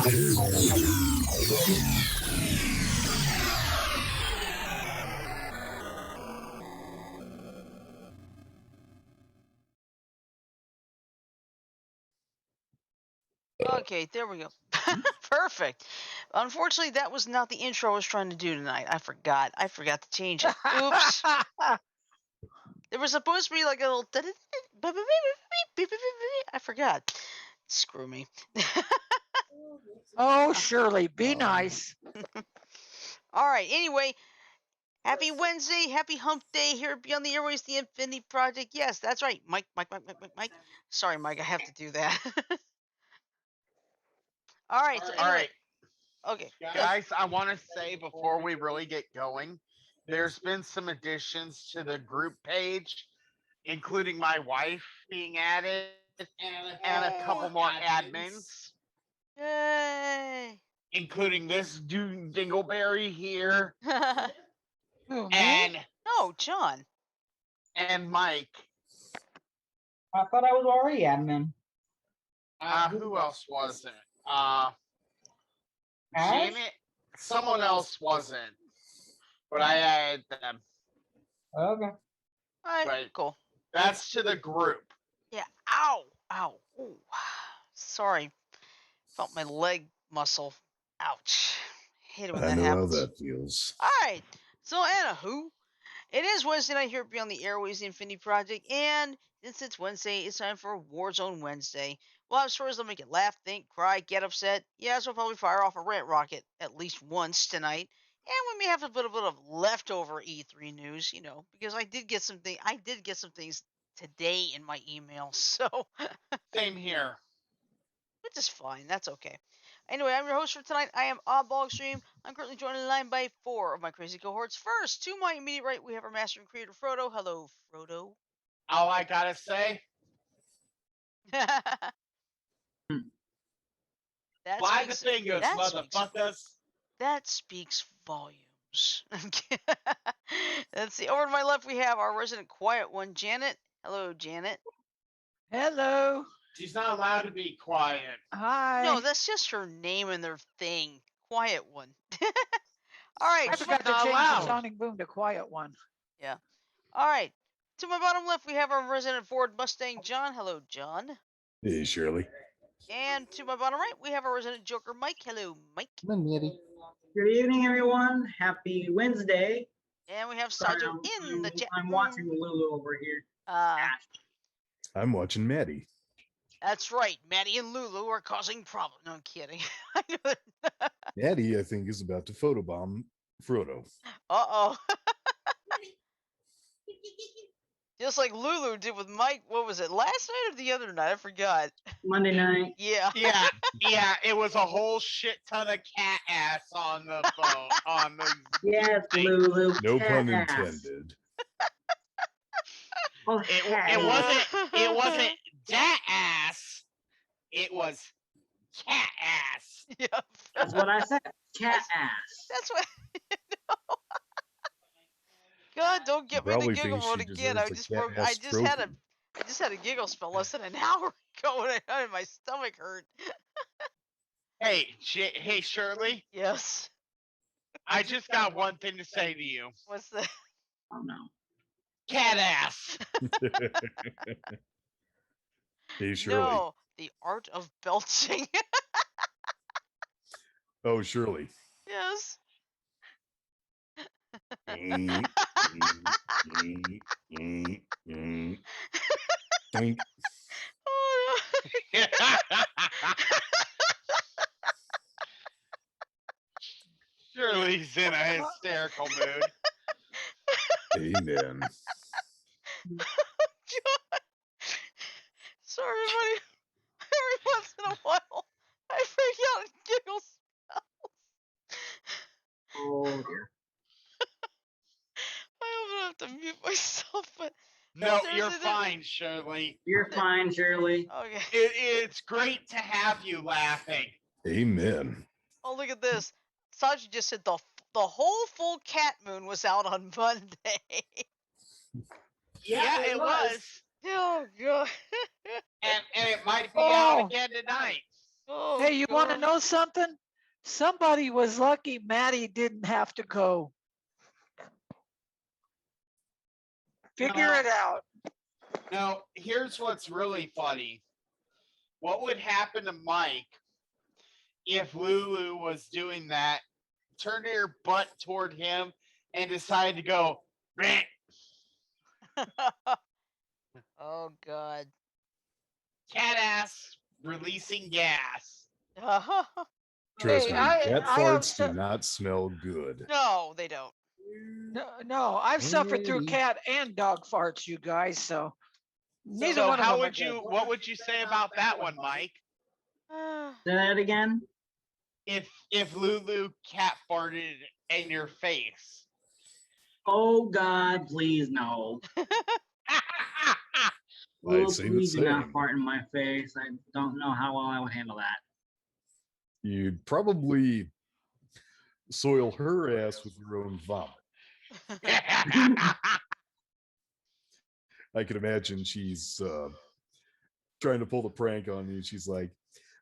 Okay, there we go. Perfect. Unfortunately, that was not the intro I was trying to do tonight. I forgot. I forgot to change it. Oops. There was supposed to be like a little. I forgot. Screw me. Oh, Shirley, be nice. All right. Anyway, happy Wednesday. Happy Hump Day here at Beyond the Airways, the Infinity Project. Yes, that's right. Mike. Sorry, Mike. I have to do that. All right. So anyway. Okay. Guys, I want to say before we really get going, there's been some additions to the group page, including my wife being added and a couple more admins. Yay! Including this dude Dingleberry here. And no, John. And Mike. I thought I was already admin. Who else wasn't? Janet. Someone else wasn't. But I added them. Okay. All right, but cool. That's to the group. Yeah. Ow. Ow. Ooh. Sorry. Felt my leg muscle. Ouch. Hate it when that happens. I know how that feels. All right. So, anywho, it is Wednesday night here Beyond the Airways, the Infinity Project, and since it's Wednesday, it's time for Warzone Wednesday. We'll have stories that make you laugh, think, cry, get upset. Yes, we'll probably fire off a rant rocket at least once tonight. And we may have a bit of leftover E3 news, because I did get some things today in my email. So same here. Which is fine. That's okay. Anyway, I'm your host for tonight. I am Oddball Extreme. I'm currently joined in line by 4 of my crazy cohorts. First, to my immediate right, we have our master and creator, Frodo. Hello, Frodo. All I gotta say. Fly the fingers, motherfuckers. That speaks volumes. Let's see. Over to my left, we have our resident quiet one, Janet. Hello, Janet. Hello. She's not allowed to be quiet. Hi. No, that's just her name and their thing. Quiet one. All right. I forgot to change the sonic boom to quiet one. Yeah. All right. To my bottom left, we have our resident Ford Mustang, John. Hello, John. Hey, Shirley. And to my bottom right, we have our resident Joker, Mike. Hello, Mike. Come on, Mitty. Good evening, everyone. Happy Wednesday. And we have Sajo in the chat. I'm watching Lulu over here. I'm watching Maddie. That's right. Maddie and Lulu are causing problems. No, I'm kidding. I know that. Maddie, I think, is about to photobomb Frodo. Uh-oh. Just like Lulu did with Mike. What was it, last night or the other night? I forgot. Monday night. Yeah. Yeah. It was a whole shit ton of cat ass on the phone. On the yes, Lulu. No pun intended. It wasn't that ass. It was cat ass. Yep. That's what I said. Cat ass. That's what. God, don't get me the giggle mode again. I just had a giggle spell less than an hour ago, and my stomach hurt. Hey, Shirley. Yes. I just got one thing to say to you. What's that? Oh no. Cat ass. Hey, Shirley. No, the art of belching. Oh, Shirley. Yes. Oh, no. Shirley's in a hysterical mood. Amen. Sorry, everybody. Every once in a while, I freak out and giggle spells. Oh dear. I hope I don't have to mute myself, but no, you're fine, Shirley. You're fine, Shirley. Okay. It's great to have you laughing. Amen. Oh, look at this. Saji just said the whole full cat moon was out on Monday. Yeah, it was. Oh god. And it might be out again tonight. Oh, Hey, you want to God. know something? Somebody was lucky Maddie didn't have to go. Figure it out. Now, here's what's really funny. What would happen to Mike if Lulu was doing that, turned her butt toward him, and decided to go, "Bleh," Oh, God. cat ass releasing gas? Trust Hey, me, I cat I have farts do not smell good. No, they don't. no, I've suffered through Alrighty. cat and dog farts, you guys. So neither So one of how them are would good. what would you say about that one, Mike? Say that again. If Lulu cat farted in your face? Oh God, please no. I'd Oh, say the please do not same. fart in my face. I don't know how well I would handle that. You'd probably soil her ass with your own vomit. I can imagine she's trying to pull the prank on you. She's like,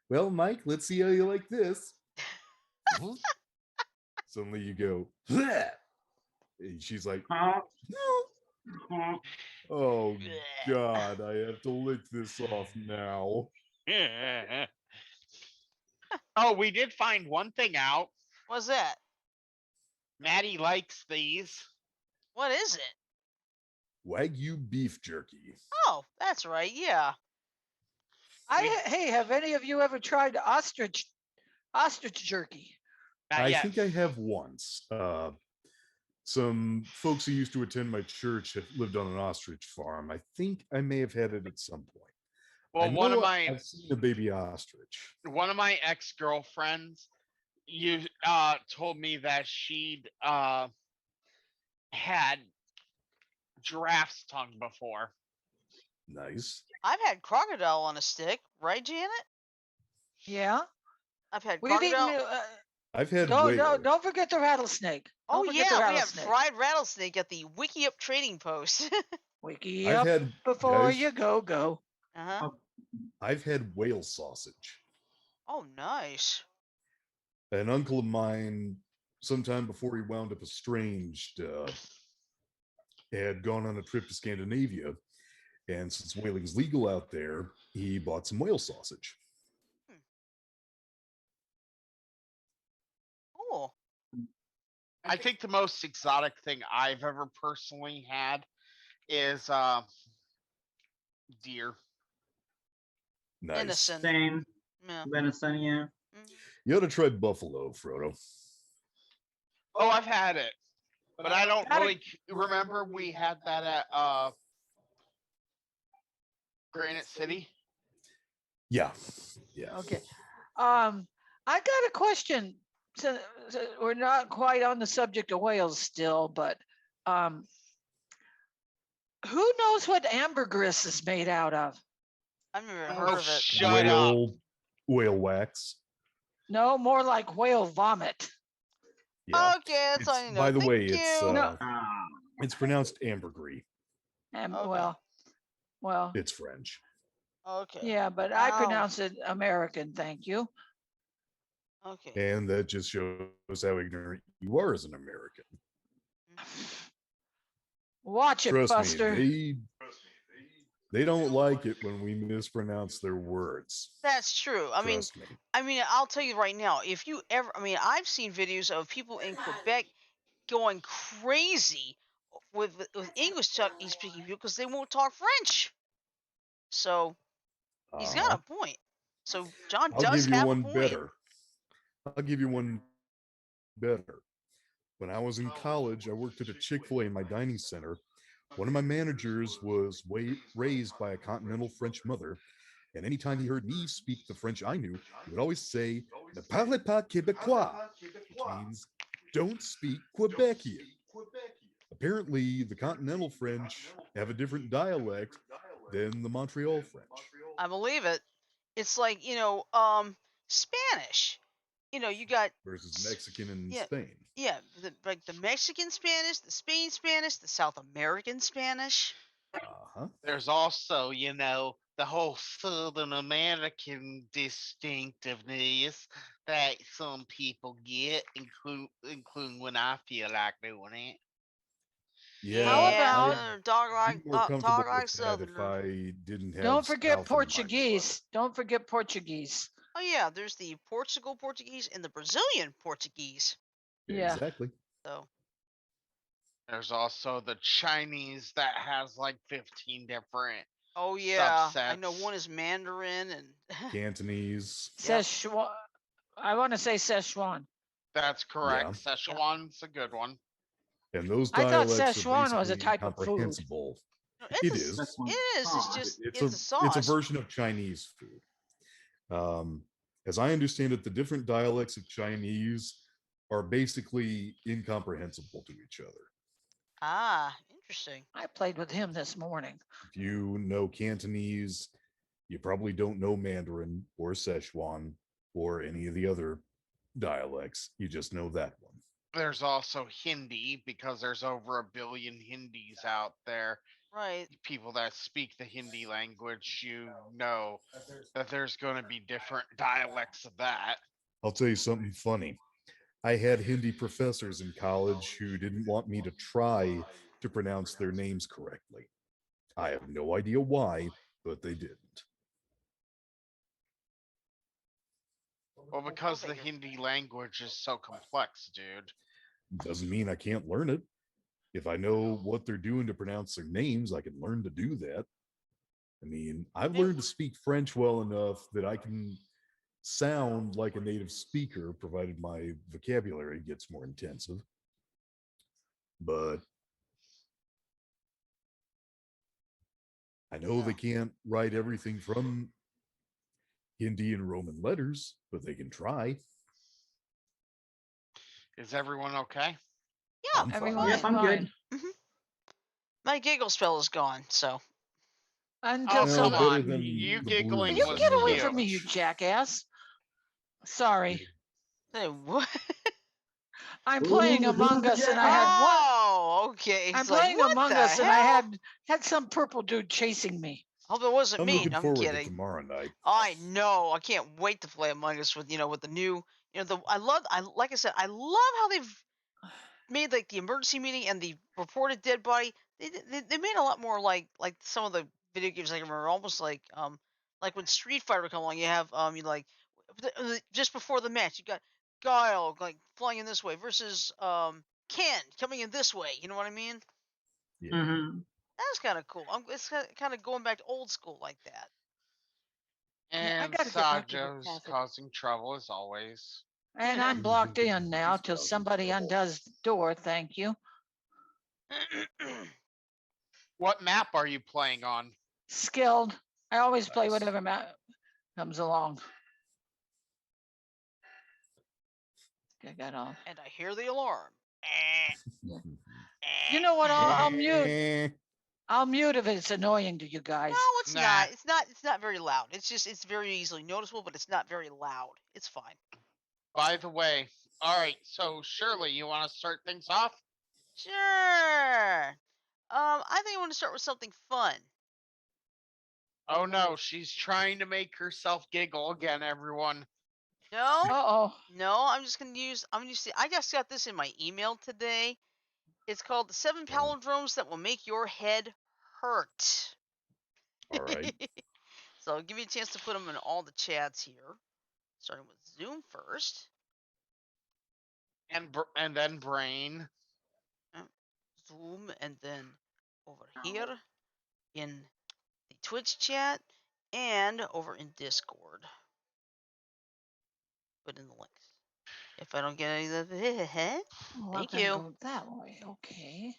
"Well, Mike, let's see how you like this." Suddenly you go, "Bleh." And she's like, Uh, "No." Oh God, I have to lick this off now. Oh, we did find one thing out. What's that? Maddie likes these. What is it? Wagyu beef jerky. Oh, that's right. Yeah. Hey, have any of you ever tried ostrich jerky? Not I yet. think I have once. Some folks who used to attend my church have lived on an ostrich farm. I think I may have had it at some point. I Well, one of know my I've seen a baby ostrich. ex-girlfriends told me that she'd had giraffe's tongue before. Nice. I've had crocodile on a stick, right, Janet? Yeah, I've had we've eaten. crocodile. I've had Don't whale. forget the rattlesnake. Oh, Don't forget the yeah. We had rattlesnake. fried rattlesnake at the Wiki Up Trading Post. Wiki I've up had before guys. you go. Uh-huh. I've had whale sausage. Oh, nice. An uncle of mine, sometime before he wound up estranged, had gone on a trip to Scandinavia, and since whaling's legal out there, he bought some whale sausage. Cool. I think the most exotic thing I've ever personally had is deer. Nice. Innocent. same. Yeah. Venison, yeah. Mhm. You ought to try buffalo, Frodo. Oh, I've had it, but I don't Gotta- really remember we had that at Granite City. Yeah. Yeah. Okay. I got a question. So we're not quite on the subject of whales still, but who knows what ambergris is made out of? I've never Oh, heard of it. shut up. Whale wax. No, more like whale vomit. Yeah. Okay, that's all you know. By the Thank way, you. No. it's pronounced ambergris. Okay. Well, It's French. Okay. yeah, but I Ow. pronounce it American. Thank you. Okay. And that just shows how ignorant you are as an American. Watch it, Trust Buster. me, they don't like it when we mispronounce their words. That's true. Trust me. I'll tell you right now, if you ever, I've seen videos of people in Quebec going crazy with English speaking people because they won't talk French. So he's got a point. So John I'll does give you have a one point. better. I'll give you one better. When I was in college, I worked at a Chick-fil-A in my dining center. One of my managers was raised by a continental French mother, and anytime he heard me speak the French I knew, he would always say, "Ne parlez pas québécois," which means "don't speak Quebecian." Apparently, the continental French have a different dialect than the Montreal French. I believe it. It's like, Spanish. You got Versus Mexican and yeah, Spain. yeah, like the Mexican Spanish, the Spain Spanish, the South American Spanish. Uh-huh. There's also, the whole Southern American distinctiveness that some people get, including when I feel like doing it. How Yeah, Yeah, about I'd be more dog comfortable like with that if Southerners. I didn't have don't forget South in my blood. Portuguese. Don't forget Portuguese. Oh yeah, there's the Portugal Portuguese and the Brazilian Portuguese. Yeah. Exactly. So There's also the Chinese that has like 15 different oh yeah, I know subsets. one is Mandarin and Cantonese. yep, Szechuan. I want to say Szechuan. That's Yeah. correct. Szechuan's a good one. And those I thought dialects are Szechuan was a basically type of food. incomprehensible. no, It That's is. one it is. It's sauce. just It's it's a a it's a sauce. version of Chinese food. As I understand it, the different dialects of Chinese are basically incomprehensible to each other. Ah, interesting. I played with him this morning. If you know Cantonese, you probably don't know Mandarin or Szechuan or any of the other dialects. You just know that one. There's also Hindi because there's over 1 billion Hindis out there. Right. People that speak the Hindi language, you know that there's going to be different dialects of that. I'll tell you something funny. I had Hindi professors in college who didn't want me to try to pronounce their names correctly. I have no idea why, but they didn't. Well, Go because the figure. Hindi language is so complex, dude. Doesn't mean I can't learn it. If I know what they're doing to pronounce their names, I can learn to do that. I mean, I've learned to speak French well enough that I can sound like a native speaker, provided my vocabulary gets more intensive. But I know they can't write everything from Hindi and Roman letters, but they can try. Is everyone okay? Yeah, I'm we're Everyone's Yep, fine. I'm good. fine. hmm My giggle spell is gone, so Until Oh, Well, come somebody. better on. than You the giggling You blues was get on away your from me, cute. you watch. jackass. Sorry. hey, what? I'm playing Who's Among the Us and I had jackass? one. Oh, okay. I'm It's like playing what Among the Us and I hell? had some purple dude chasing me. Hope it wasn't I'm me. looking No, I'm forward to kidding. tomorrow night. I know. I can't wait to play Among Us with with the new I like I said I love how they've made like the emergency meeting and the reported dead body. They made a lot more like some of the video games I can remember, almost like when Street Fighter would come along. You have you like just before the match, you got Guile like flying in this way versus Ken coming in this way. You know what I mean? Yeah. Mm-hmm. That's kind of cool. It's kind of going back to old school like that. Yeah, I And got to get back to the Sajo's cafe. causing trouble as always. And I'm blocked in now till somebody undoes the door. Thank you. What map are you playing on? Skilled. I always play Nice. whatever map comes along. I got all. And I hear the alarm. Eh, You know what? I'll mute. Eh, I'll mute if it's annoying to you guys. No, it's Nah. not. It's not. It's not very loud. It's very easily noticeable, but it's not very loud. It's fine. By the way, all right, so Shirley, you want to start things off? Sure. I think I want to start with something fun. Oh no, she's trying to make herself giggle again, everyone. No, Uh-oh. no. I'm gonna see. I just got this in my email today. It's called the 7 palindromes that will make your head hurt. all right. So I'll give you a chance to put them in all the chats here. Starting with Zoom first. And then brain. Zoom, and then over here in the Twitch chat and over in Discord. Put in the links. If I don't get any of that, Oh, thank I'm you. gonna go that way. Okay.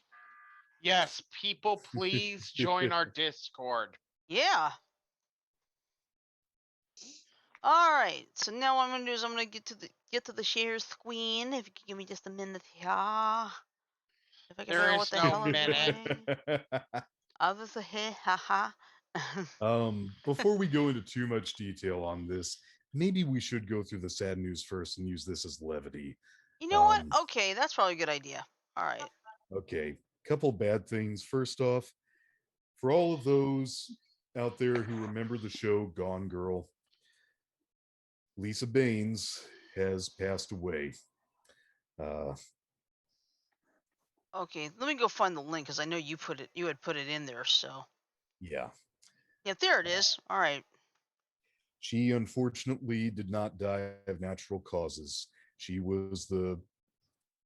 Yes, people, please join our Discord. Yeah. All right. So now what I'm gonna do is I'm gonna get to the share screen. If you could give me just a minute here. If I can There figure out what is the no hell I'm minute. doing. Other than hey, haha. Before we go into too much detail on this, maybe we should go through the sad news first and use this as levity. You know what? Um, Okay, that's probably a good idea. All right. Okay, couple bad things. First off, for all of those out there who remember the show Gone Girl, Lisa Baines has passed away. Uh, Okay, let me go find the link because I know you had put it in there. So yeah, yeah, there it uh, is. All right. she unfortunately did not die of natural causes. She was the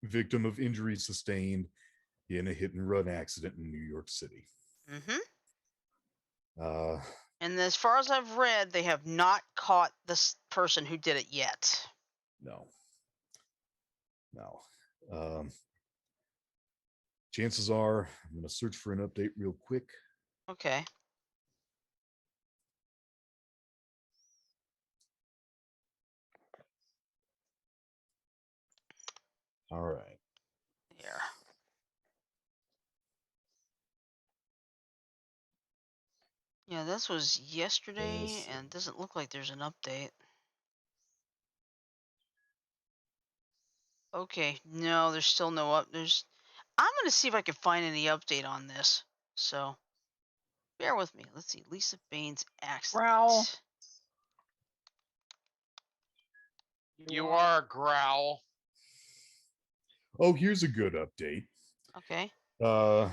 victim of injuries sustained in a hit and run accident in New York City. Mm-hmm. Uh, And as far as I've read, they have not caught this person who did it yet. no, no. Um, chances are, I'm going to search for an update real quick. Okay. All right. There. Yeah, this was yesterday, Yes. and it doesn't look like there's an update. Okay, no, there's still no up. I'm gonna see if I can find any update on this. So bear with me. Let's see. Lisa Baines Growl. accident. You are a growl. Oh, here's a good update. Okay. Uh,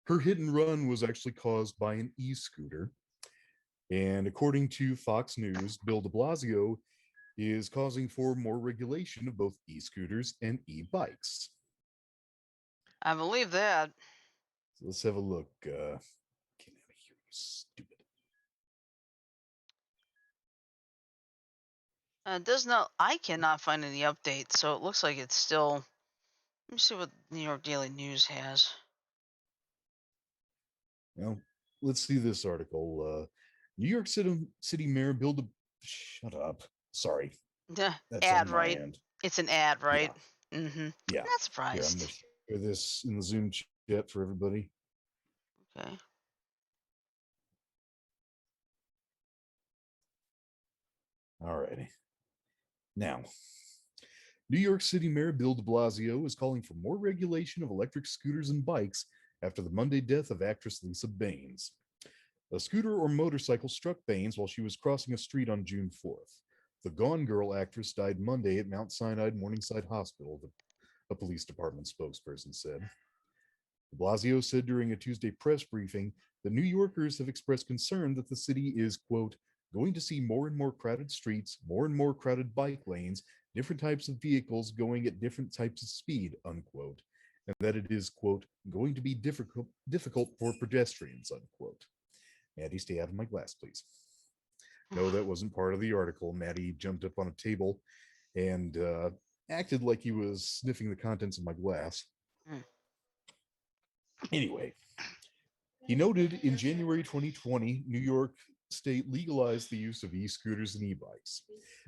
her hit and run was actually caused by an e-scooter. And according to Fox News, Bill de Blasio is causing for more regulation of both e-scooters and e-bikes. I believe that. So let's have a look. Get out of here, you stupid. Does not. I cannot find any updates, so it looks like it's still. Let me see what New York Daily News has. Now, let's see this article. New York City Mayor Bill de. Shut up. Sorry, that's Ad, on my right? end. It's an ad, Yeah, right? Mm-hmm. yeah. Not Here, I'm going surprised. to share this in the Zoom chat for everybody. Okay. All righty. Now, New York City Mayor Bill de Blasio is calling for more regulation of electric scooters and bikes after the Monday death of actress Lisa Baines. A scooter or motorcycle struck Baines while she was crossing a street on June 4th. The Gone Girl actress died Monday at Mount Sinai Morningside Hospital, a police department spokesperson said. De Blasio said during a Tuesday press briefing that New Yorkers have expressed concern that the city is, quote, going to see more and more crowded streets, more and more crowded bike lanes, different types of vehicles going at different types of speed, unquote, and that it is, quote, going to be difficult for pedestrians, unquote. Maddie, stay out of my glass, please. No, that wasn't part of the article. Maddie jumped up on a table and acted like he was sniffing the contents of my glass. Hmm. Anyway, he noted in January 2020, New York State legalized the use of e scooters and e bikes.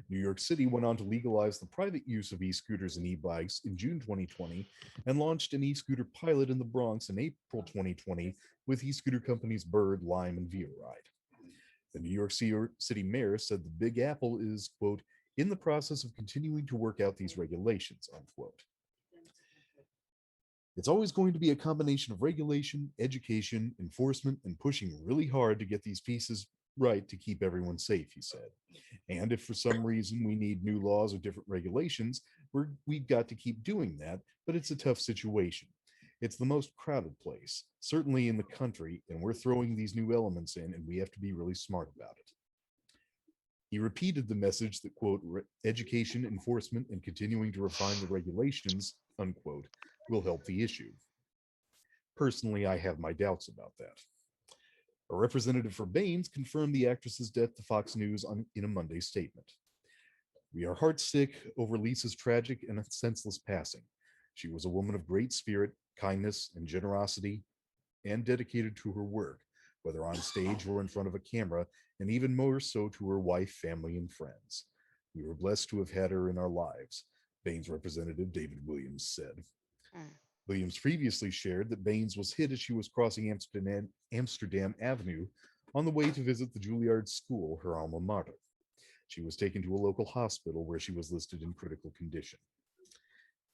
New York City went on to legalize the private use of e scooters and e bikes in June 2020 and launched an e scooter pilot in the Bronx in April 2020 with e scooter companies Bird, Lime, and Via Ride. The New York City mayor said the Big Apple is, quote, in the process of continuing to work out these regulations, unquote. It's always going to be a combination of regulation, education, enforcement, and pushing really hard to get these pieces right to keep everyone safe, he said. And if for some reason we need new laws or different regulations, we've got to keep doing that, but it's a tough situation. It's the most crowded place, certainly in the country, and we're throwing these new elements in, and we have to be really smart about it. He repeated the message that, quote, education, enforcement, and continuing to refine the regulations, unquote, will help the issue. Personally, I have my doubts about that. A representative for Baines confirmed the actress's death to Fox News in a Monday statement. We are heartsick over Lisa's tragic and senseless passing. She was a woman of great spirit, kindness, and generosity, and dedicated to her work, whether on stage or in front of a camera, and even more so to her wife, family, and friends. We were blessed to have had her in our lives, Baines representative David Williams said. Hmm. Williams previously shared that Baines was hit as she was crossing Amsterdam Avenue on the way to visit the Juilliard School, her alma mater. She was taken to a local hospital where she was listed in critical condition.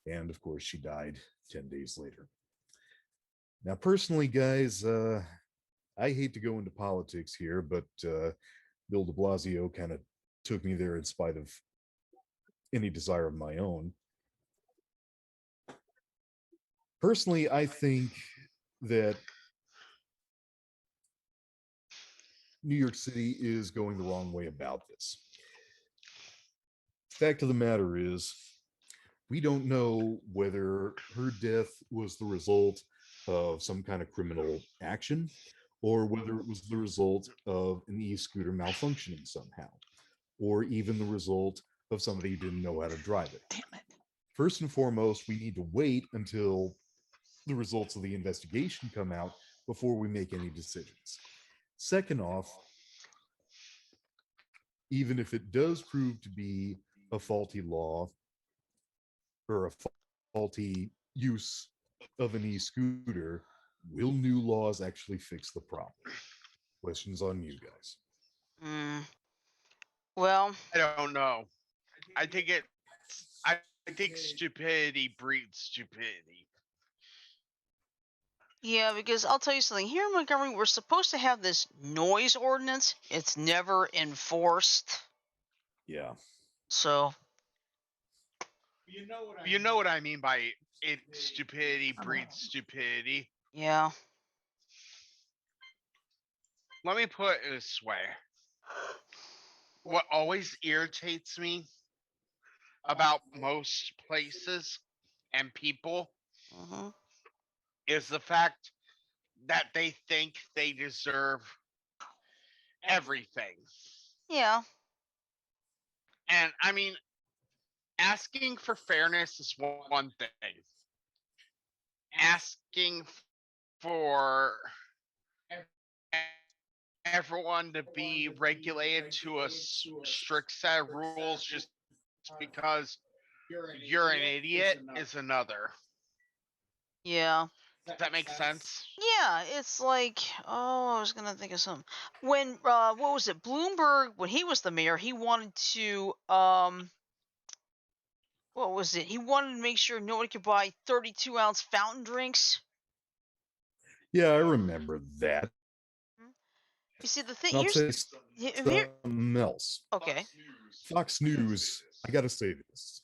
And of course, she died 10 days later. Now, personally, guys, I hate to go into politics here, but Bill de Blasio kind of took me there in spite of any desire of my own. Personally, I think that New York City is going the wrong way about this. Fact of the matter is, we don't know whether her death was the result of some kind of criminal action or whether it was the result of an e-scooter malfunctioning somehow, or even the result of somebody who didn't know how to drive it. Damn it. First and foremost, we need to wait until the results of the investigation come out before we make any decisions. Second off, even if it does prove to be a faulty law or a faulty use of an e-scooter, will new laws actually fix the problem? Questions on you guys. Mm, well, I don't know. I think I think stupidity breeds stupidity. yeah, because I'll tell you something. Here in Montgomery, we're supposed to have this noise ordinance. It's never enforced. Yeah. So, You know what I mean by it stupidity breeds stupidity. yeah. Let me put it this way. What always irritates me about most places and people Hmm. is the fact that they think they deserve everything. Yeah. And I mean, asking for fairness is one thing. Asking for everyone to be regulated to a strict set of rules just because you're an idiot is another. Yeah. Does that make sense? Yeah, it's like, oh, I was gonna think of something. When what was it? Bloomberg, when he was the mayor, he wanted to what was it? He wanted to make sure nobody could buy 32-ounce fountain drinks. Yeah, I remember that. Hmm? You see, the thing And I'll here's tell you something else. okay. Fox News, I got to say this.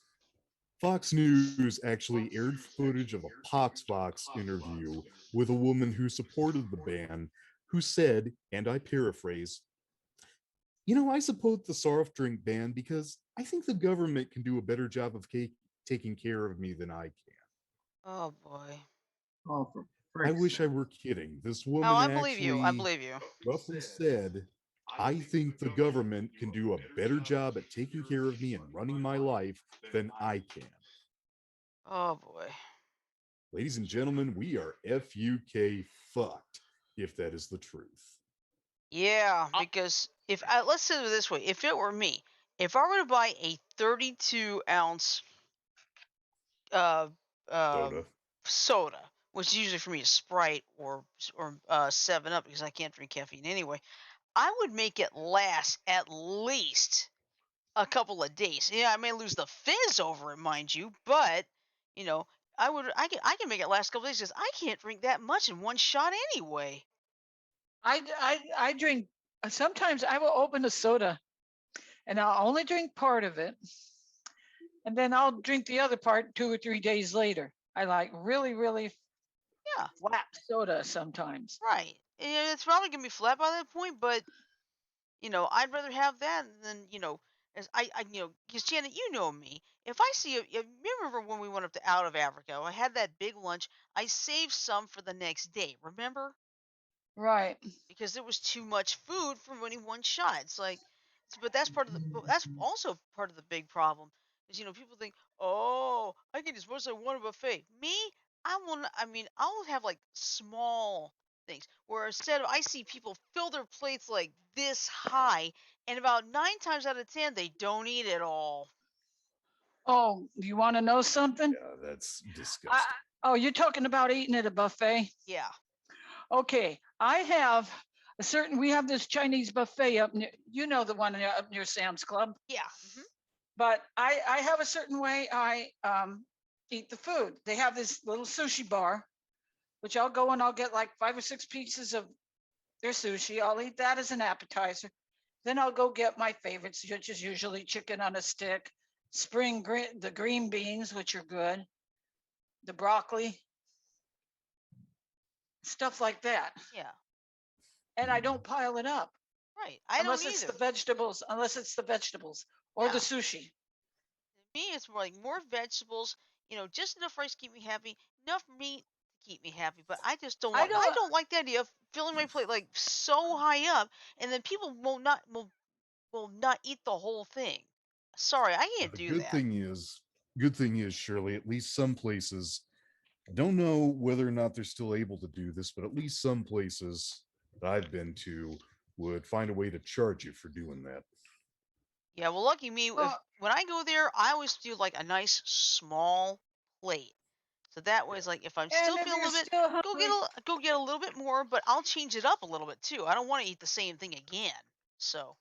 Fox News actually aired footage of a Poxbox interview with a woman who supported the ban, who said, and I paraphrase, I support the soft drink ban because I think the government can do a better job of taking care of me than I can. Oh boy. Oh, for I frick's wish I sake. were kidding. This Oh, woman I believe you. I actually believe you. roughly said, I think the government can do a better job at taking care of me and running my life than I can. Oh boy. Ladies and gentlemen, we are FUK fucked if that is the truth. Yeah, Uh, because if let's say it this way, if it were me, if I were to buy a 32-ounce uh um Soda. soda, which usually for me is Sprite or 7 Up because I can't drink caffeine anyway, I would make it last at least a couple of days. Yeah, I may lose the fizz over it, mind you, but you know, I can make it last a couple days because I can't drink that much in one shot anyway. I drink, sometimes I will open a soda and I'll only drink part of it. And then I'll drink the other part 2 or 3 days later. I like really, really Yeah, flat soda sometimes. right. And it's probably gonna be flat by that point, but I'd rather have that than as because Janet, you know me. If I see you remember when we went up to out of Africa, I had that big lunch. I saved some for the next day. Remember? Right. Because it was too much food for only one shot. It's like, but that's also part of the big problem is people think, oh, I can just mostly want a buffet. Me, I will. I mean, I'll have like small things where instead of I see people fill their plates like this high, and about 9 times out of 10 they don't eat it all. Oh, you want to know something? Yeah, that's I, disgusting. oh, you're talking about eating at a buffet? Yeah. Okay. I have we have this Chinese buffet up near, the one up near Sam's Club. Yeah. But I have a certain way I eat the food. They have this little sushi bar, which I'll go and I'll get like 5 or 6 pieces of their sushi. I'll eat that as an appetizer. Then I'll go get my favorites, which is usually chicken on a stick, the green beans, which are good, the broccoli, stuff like that. Yeah. And I don't pile it up Right. I don't unless it's either. the vegetables, or the Yeah. sushi. Me, it's more like more vegetables. Just enough rice to keep me happy, enough meat to keep me happy. But I just don't I like. I don't. don't like the idea of filling my plate like so high up, and then people will not eat the whole thing. Sorry, I Now, can't do that. good thing is, Shirley, at least some places, I don't know whether or not they're still able to do this, but at least some places that I've been to would find a way to charge you for doing that. Yeah, well, lucky me. If Well, when I go there, I always do like a nice small plate. So that way, Yeah. it's like if I'm and still if feeling a you're little bit, still hungry, go get a little bit more, but I'll change it up a little bit too. I don't want to eat the same thing again. So,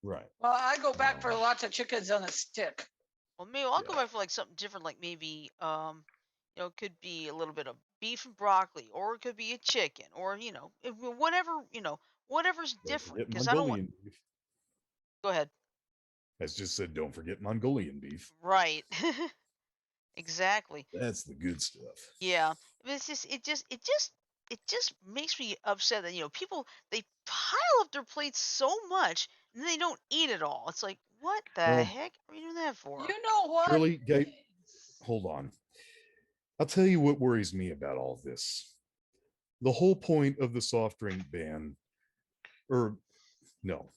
Right. well, I go back for Um, lots of chickens on a stick. well, maybe I'll go yeah. back for like something different, like maybe it could be a little bit of beef and broccoli, or it could be a chicken, or whatever's Don't different. forget Because I don't want. Mongolian beef. Go ahead. As just said, don't forget Mongolian beef. Right. Exactly. That's the good stuff. Yeah, but it just makes me upset that people they pile up their plates so much and they don't eat it all. It's like, what the Well, heck are you doing that for? You know what? Shirley, hold on. I'll tell you what worries me about all this. The whole point of the soft drink ban, or no,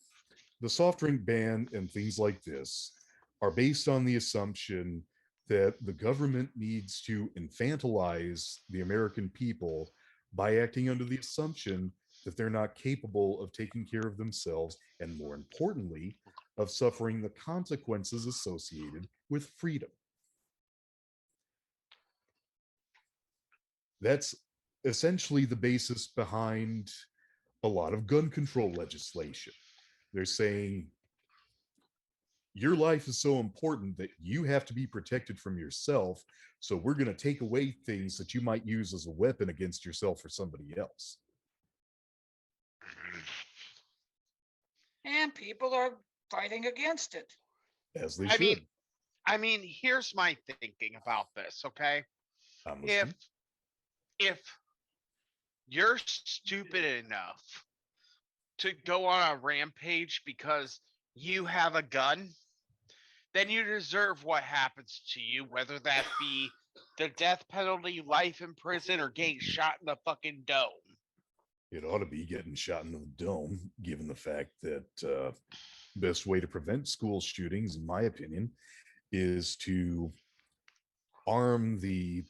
the soft drink ban and things like this are based on the assumption that the government needs to infantilize the American people by acting under the assumption that they're not capable of taking care of themselves and, more importantly, of suffering the consequences associated with freedom. That's essentially the basis behind a lot of gun control legislation. They're saying your life is so important that you have to be protected from yourself. So we're going to take away things that you might use as a weapon against yourself or somebody else. And people are fighting against it. As they I mean, should. here's my thinking about this. Okay, I'm if listening. if you're stupid enough to go on a rampage because you have a gun, then you deserve what happens to you, whether that be the death penalty, life in prison, or getting shot in the fucking dome. It ought to be getting shot in the dome, given the fact that best way to prevent school shootings, in my opinion, is to arm the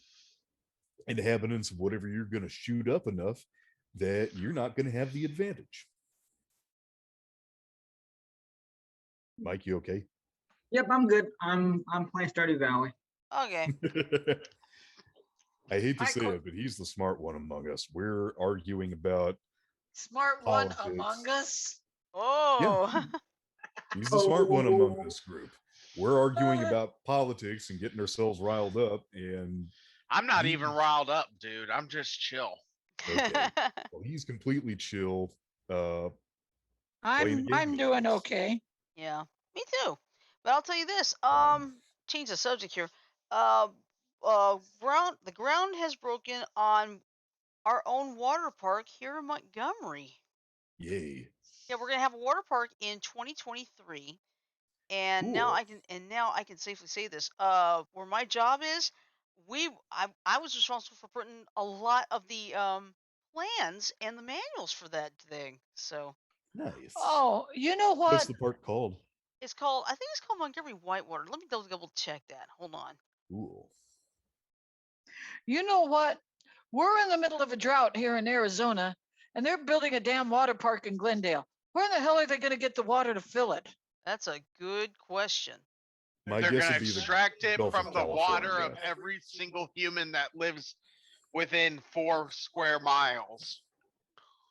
inhabitants of whatever you're going to shoot up enough that you're not going to have the advantage. Mike, you okay? Yep, I'm good. I'm playing Stardew Valley. Okay. I hate to I say quit. it, but he's the smart one among us. We're arguing about Smart one among politics. us. Yeah, Oh. he's the smart one among Oh, this group. We're arguing Uh, about politics and getting ourselves riled up. And I'm not even he's riled up, dude. I'm just chill. okay. Well, he's completely chill, uh, playing a game I'm with doing us. okay. Yeah, me too. But I'll tell you this. Um, Change the subject here. The ground has broken on our own water park here in Montgomery. Yay. Yeah, we're gonna have a water park in 2023, and Cool. now I can safely say this. Where my job is, I was responsible for putting a lot of the plans and the manuals for that thing. So Nice. Oh, you know What's what? the park called? I think it's called Montgomery Whitewater. Let me double check that. Hold on. Cool. You know what? We're in the middle of a drought here in Arizona, and they're building a damn water park in Glendale. Where in the hell are they going to get the water to fill it? That's a good question. My They're guess going to would be the extract it Gulf of from the water of California. every single human that lives within 4 square miles.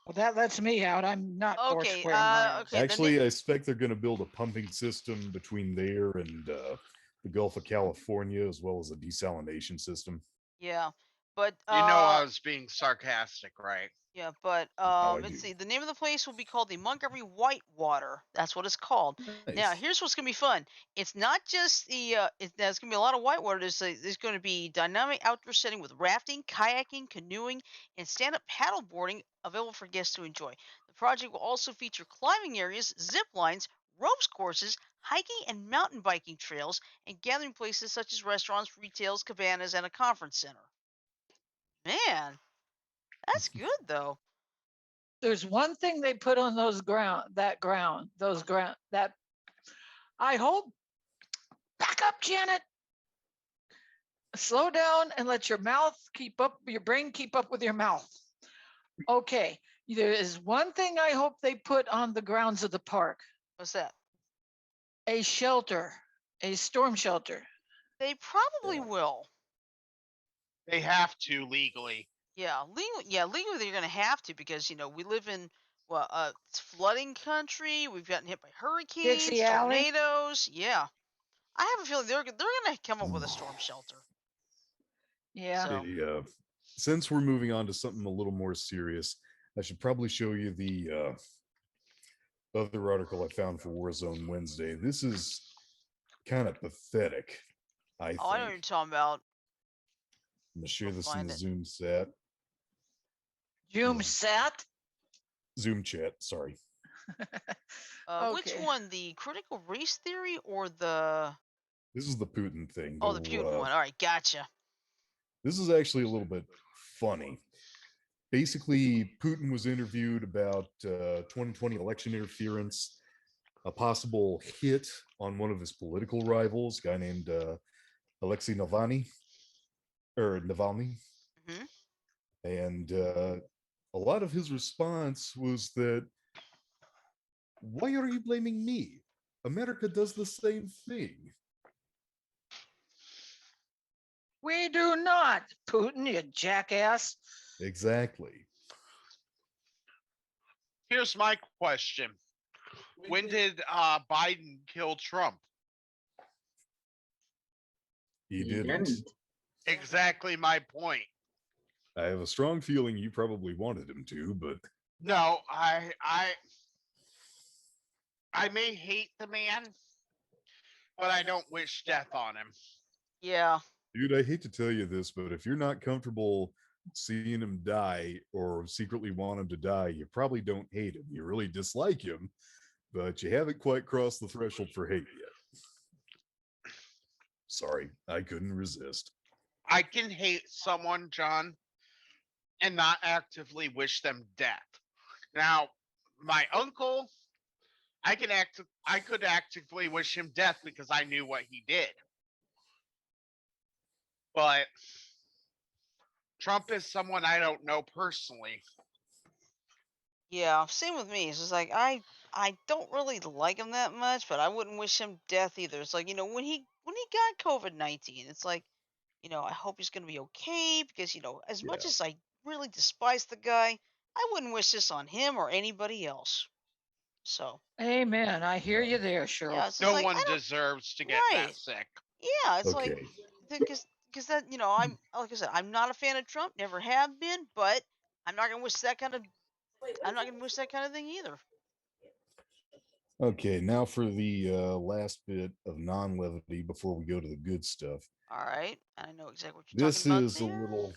Well, that lets me out. I'm not four Okay, square miles. okay, the na- Actually, I expect they're going to build a pumping system between there and the Gulf of California, as well as a desalination system. yeah. But You know I was being sarcastic, right? yeah, but Now I let's do. see. The name of the place will be called the Montgomery Whitewater. That's what it's called. Now, Nice. here's what's gonna be fun. It's not just there's gonna be a lot of whitewater. There's going to be dynamic outdoor setting with rafting, kayaking, canoeing, and stand-up paddle boarding available for guests to enjoy. The project will also feature climbing areas, zip lines, ropes courses, hiking and mountain biking trails, and gathering places such as restaurants, retails, cabanas, and a conference center. Man, that's good though. There's one thing they put on those ground, that I hope, back up, Janet. Slow down and let your brain keep up with your mouth. Okay. There is one thing I hope they put on the grounds of the park: What's that? a shelter, a storm shelter. They probably Yeah. will. They have to legally. Legally they're gonna have to because we live in it's flooding country. We've gotten hit by hurricanes, Dixie Alley. tornadoes. Yeah, I have a feeling they're gonna come up with a storm shelter. Yeah. So Hey, since we're moving on to something a little more serious, I should probably show you the other article I found for Warzone Wednesday. This is kind of pathetic, I I know what think. you're talking about. I'm gonna Go share this in find the it. Zoom set. Zoom set. Zoom chat, sorry. Which Okay. one? The critical race theory or the This is the Putin thing. the Putin one? All right, gotcha. This is actually a little bit funny. Basically, Putin was interviewed about 2020 election interference, a possible hit on one of his political rivals, a guy named Alexei Navalny. Hmm. And a lot of his response was that, why are you blaming me? America does the same thing. We do not, Putin, you jackass. Exactly. Here's my question. When did Biden kill Trump? He He didn't. didn't. Exactly my point. I have a strong feeling you probably wanted him to, but No, I may hate the man, but I don't wish death on him. Yeah. dude, I hate to tell you this, but if you're not comfortable seeing him die or secretly want him to die, you probably don't hate him. You really dislike him, but you haven't quite crossed the threshold for hate yet. Sorry, I couldn't resist. I can hate someone, John, and not actively wish them death. Now, my uncle, I could actively wish him death because I knew what he did. But Trump is someone I don't know personally. Yeah, same with me. It's just like I don't really like him that much, but I wouldn't wish him death either. It's like, when he got COVID-19, it's like, I hope he's gonna be okay because, as much Yeah. as I really despise the guy, I wouldn't wish this on him or anybody else. So Amen. I hear you there, yeah, Cheryl. it's just No like one I don't deserves to get right. that sick. Yeah, it's like Okay. because that I'm like I said, I'm not a fan of Trump, never have been, but I'm not gonna wish that kind of I'm not gonna wish that kind of thing either. Okay, now for the last bit of non levity before we go to the good stuff. All right, I know exactly what you're talking This about is a there. little,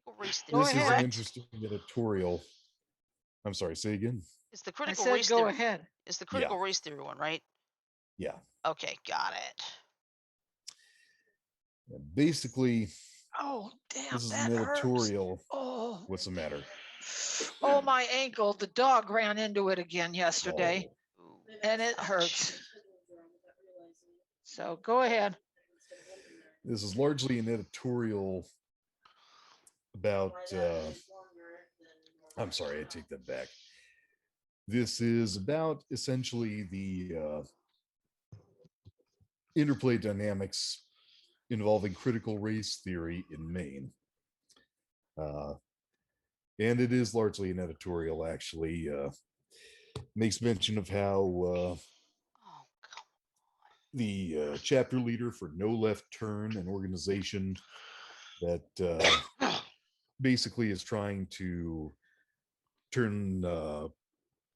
Critical race theory, Go this is an ahead. correct? interesting editorial. I'm sorry, say again. It's the I critical said race go theory. ahead. It's the Yeah, critical race theory one, right? yeah. Okay, got it. Basically, Oh, damn, this is an that hurts. editorial. Oh, What's the matter? oh, my ankle. The dog ran into it again yesterday, Oh, Ooh, and it ouch. hurts. So go ahead. this is largely an editorial about. I'm sorry, I take that back. This is about essentially the interplay dynamics involving critical race theory in Maine. Uh, and it is largely an editorial, actually. Makes mention of how Oh, come the chapter leader for No Left Turn, an organization that basically is trying to turn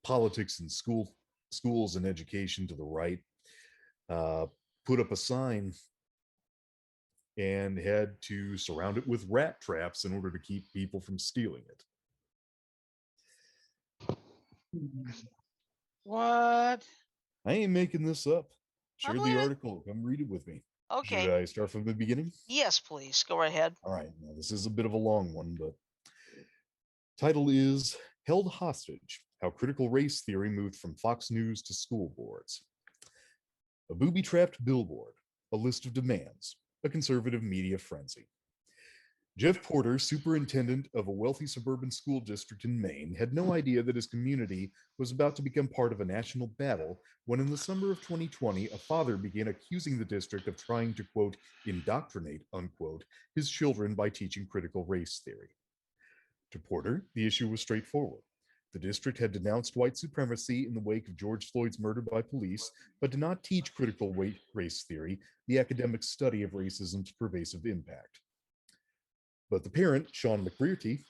politics and schools and education to the right, uh, put up a sign and had to surround it with rat traps in order to keep people from stealing it. What? I ain't making this up. I Share the believe it. article. Come read it with me. Should Okay. I start from the beginning? Yes, please. Go right ahead. All right. Now, this is a bit of a long one, but title is Held Hostage: How Critical Race Theory Moved from Fox News to School Boards. A booby-trapped billboard, a list of demands, a conservative media frenzy. Jeff Porter, superintendent of a wealthy suburban school district in Maine, had no idea that his community was about to become part of a national battle when, in the summer of 2020, a father began accusing the district of trying to, quote, indoctrinate, unquote, his children by teaching critical race theory. To Porter, the issue was straightforward. The district had denounced white supremacy in the wake of George Floyd's murder by police, but did not teach critical race theory, the academic study of racism's pervasive impact. But the parent, Sean McBrearty,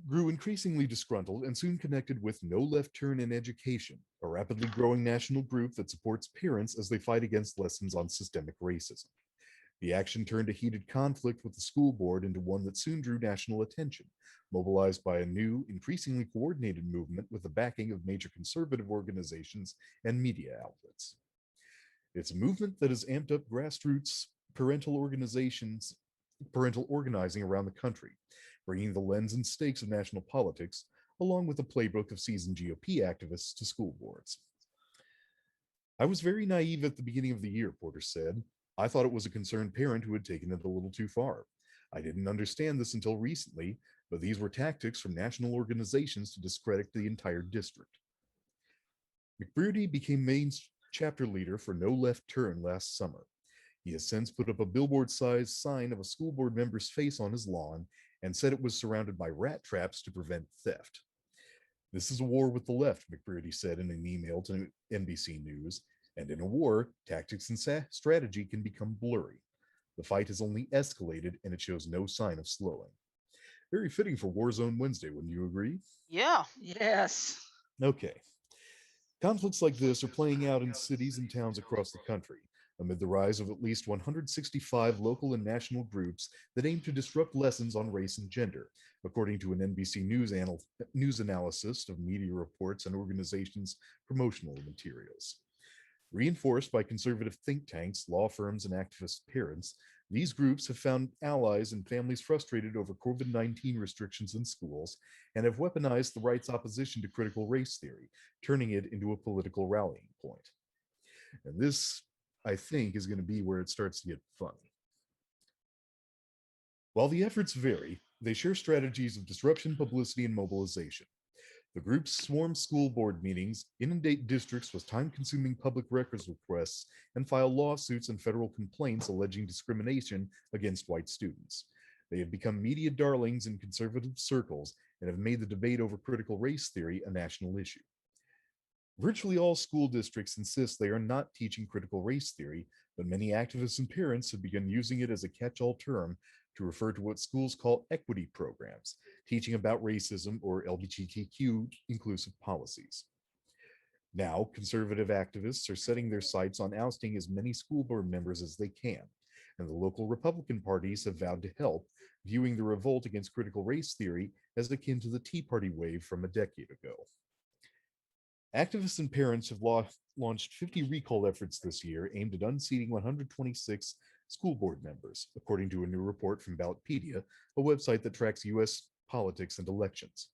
grew increasingly disgruntled and soon connected with No Left Turn in Education, a rapidly growing national group that supports parents as they fight against lessons on systemic racism. The action turned a heated conflict with the school board into one that soon drew national attention, mobilized by a new, increasingly coordinated movement with the backing of major conservative organizations and media outlets. It's a movement that has amped up grassroots parental organizing around the country, bringing the lens and stakes of national politics, along with a playbook of seasoned GOP activists, to school boards. I was very naive at the beginning of the year, Porter said. I thought it was a concerned parent who had taken it a little too far. I didn't understand this until recently, but these were tactics from national organizations to discredit the entire district. McBrearty became Maine's chapter leader for No Left Turn last summer. He has since put up a billboard-sized sign of a school board member's face on his lawn and said it was surrounded by rat traps to prevent theft. This is a war with the left, McBrearty said in an email to NBC News, and in a war, tactics and strategy can become blurry. The fight has only escalated and it shows no sign of slowing. Very fitting for Warzone Wednesday, wouldn't you agree? Yeah. Yes. Okay. Conflicts like this are playing out in cities and towns across the country, amid the rise of at least 165 local and national groups that aim to disrupt lessons on race and gender, according to an NBC News analysis of media reports and organizations' promotional materials. Reinforced by conservative think tanks, law firms, and activist parents, these groups have found allies and families frustrated over COVID-19 restrictions in schools and have weaponized the right's opposition to critical race theory, turning it into a political rallying point. And this, I think, is going to be where it starts to get funny. While the efforts vary, they share strategies of disruption, publicity, and mobilization. The groups swarm school board meetings, inundate districts with time consuming public records requests, and file lawsuits and federal complaints alleging discrimination against white students. They have become media darlings in conservative circles and have made the debate over critical race theory a national issue. Virtually all school districts insist they are not teaching critical race theory, but many activists and parents have begun using it as a catch all term to refer to what schools call equity programs, teaching about racism or LGBTQ inclusive policies. Now, conservative activists are setting their sights on ousting as many school board members as they can, and the local Republican parties have vowed to help, viewing the revolt against critical race theory as akin to the Tea Party wave from a decade ago. Activists and parents have launched 50 recall efforts this year aimed at unseating 126 school board members, according to a new report from Ballotpedia, a website that tracks US politics and elections.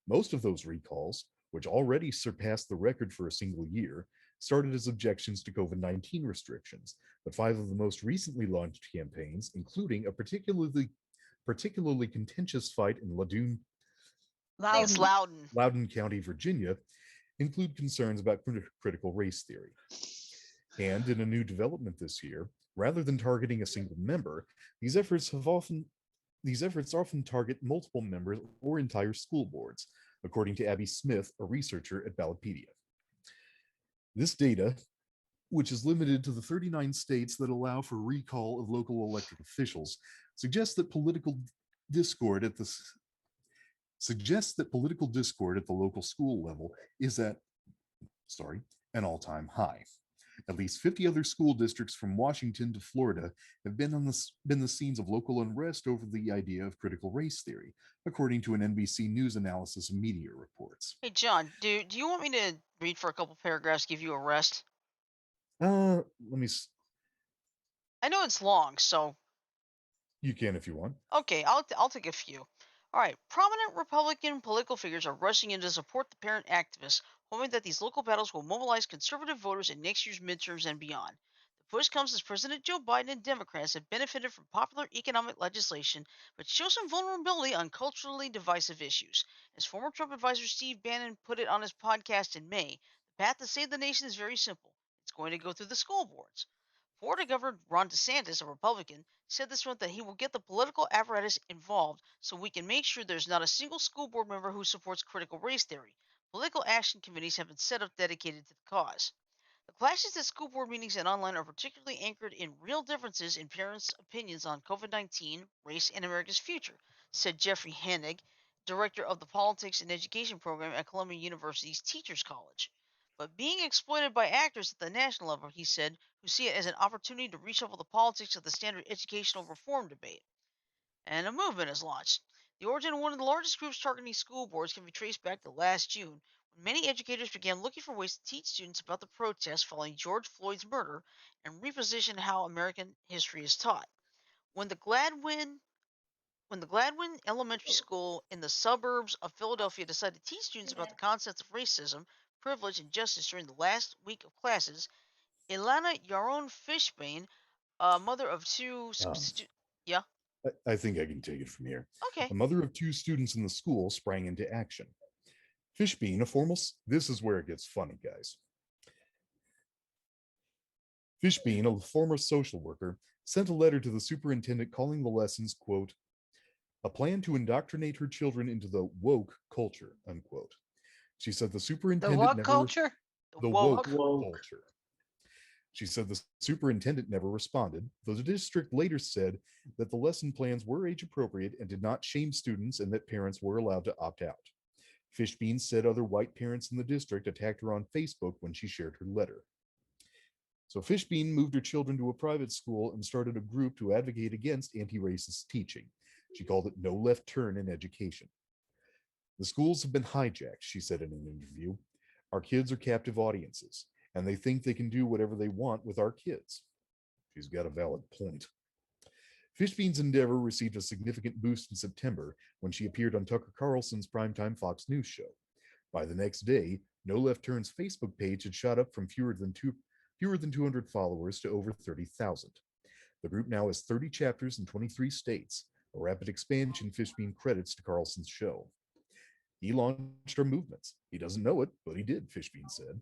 Most of those recalls, which already surpassed the record for a single year, started as objections to COVID-19 restrictions, but 5 of the most recently launched campaigns, including a particularly contentious fight in I think it's Loudon. Loudoun County, Virginia, include concerns about critical race theory. And in a new development this year, rather than targeting a single member, these efforts often target multiple members or entire school boards, according to Abby Smith, a researcher at Ballotpedia. This data which is limited to the 39 states that allow for recall of local elected officials, suggests that political discord at the suggests that political discord at the local school level is at sorry, an all-time high. At least 50 other school districts from Washington to Florida have been the scenes of local unrest over the idea of critical race theory, according to an NBC News analysis of media reports. Hey, John, do you want me to read for a couple paragraphs, give you a rest? Let me. I know it's long, so You can if you want. okay, I'll take a few. All right, prominent Republican political figures are rushing in to support the parent activists, hoping that these local battles will mobilize conservative voters in next year's midterms and beyond. The push comes as President Joe Biden and Democrats have benefited from popular economic legislation, but show some vulnerability on culturally divisive issues. As former Trump advisor Steve Bannon put it on his podcast in May, the path to save the nation is very simple. It's going to go through the school boards. Florida Governor Ron DeSantis, a Republican, said this month that he will get the political apparatus involved so we can make sure there's not a single school board member who supports critical race theory. Political action committees have been set up dedicated to the cause. The clashes at school board meetings and online are particularly anchored in real differences in parents' opinions on COVID 19, race, and America's future, said Jeffrey Hennig, director of the Politics and Education program at Columbia University's Teachers College. But being exploited by actors at the national level, he said, who see it as an opportunity to reshuffle the politics of the standard educational reform debate. And a movement is launched. The origin of one of the largest groups targeting school boards can be traced back to last June, when many educators began looking for ways to teach students about the protests following George Floyd's murder and reposition how American history is taught. When the Gladwin when the Gladwin Elementary School in the suburbs of Philadelphia decided to teach students about the concepts of racism, privilege, and justice during the last week of classes, Ilana Yaron Fishbane, a mother of two Um, yeah, I think I can take it from here. okay. A mother of two students in the school sprang into action. Fishbean, a formal. This is where it gets funny, guys. Fishbean, a former social worker, sent a letter to the superintendent calling the lessons, quote, a plan to indoctrinate her children into the woke culture, unquote. She said the The superintendent what never, culture? The the woke. woke Woke. culture. She said the superintendent never responded, though the district later said that the lesson plans were age appropriate and did not shame students and that parents were allowed to opt out. Fishbean said other white parents in the district attacked her on Facebook when she shared her letter. So Fishbean moved her children to a private school and started a group to advocate against anti-racist teaching. She called it No Left Turn in Education. The schools have been hijacked, she said in an interview. Our kids are captive audiences, and they think they can do whatever they want with our kids. She's got a valid point. Fishbean's endeavor received a significant boost in September when she appeared on Tucker Carlson's primetime Fox News show. By the next day, No Left Turn's Facebook page had shot up from fewer than 200 followers to over 30,000. The group now has 30 chapters in 23 states, a rapid expansion Fishbean credits to Carlson's show. He launched our movements. He doesn't know it, but he did, Fishbean said.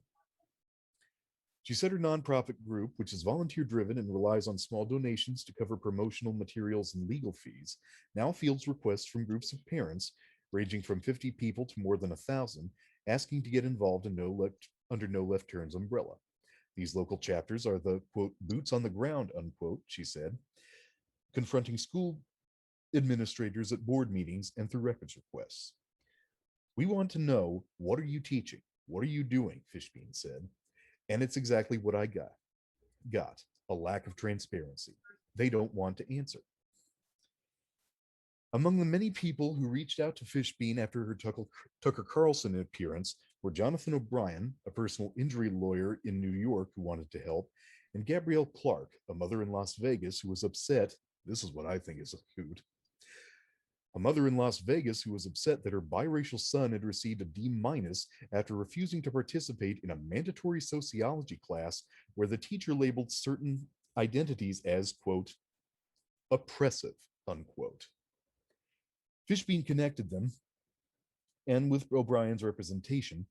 She said her nonprofit group, which is volunteer driven and relies on small donations to cover promotional materials and legal fees, now fields requests from groups of parents, ranging from 50 people to more than 1,000, asking to get involved in under No Left Turn's umbrella. These local chapters are the, quote, boots on the ground, unquote, she said, confronting school administrators at board meetings and through records requests. We want to know, what are you teaching? What are you doing? Fishbean said. And it's exactly what I got a lack of transparency. They don't want to answer. Among the many people who reached out to Fishbean after her Tucker Carlson appearance were Jonathan O'Brien, a personal injury lawyer in New York who wanted to help, and Gabrielle Clark, a mother in Las Vegas who was upset. This is what I think is a hoot. A mother in Las Vegas who was upset that her biracial son had received a D minus after refusing to participate in a mandatory sociology class where the teacher labeled certain identities as, quote, oppressive, unquote. Fishbean connected them, and with O'Brien's representation,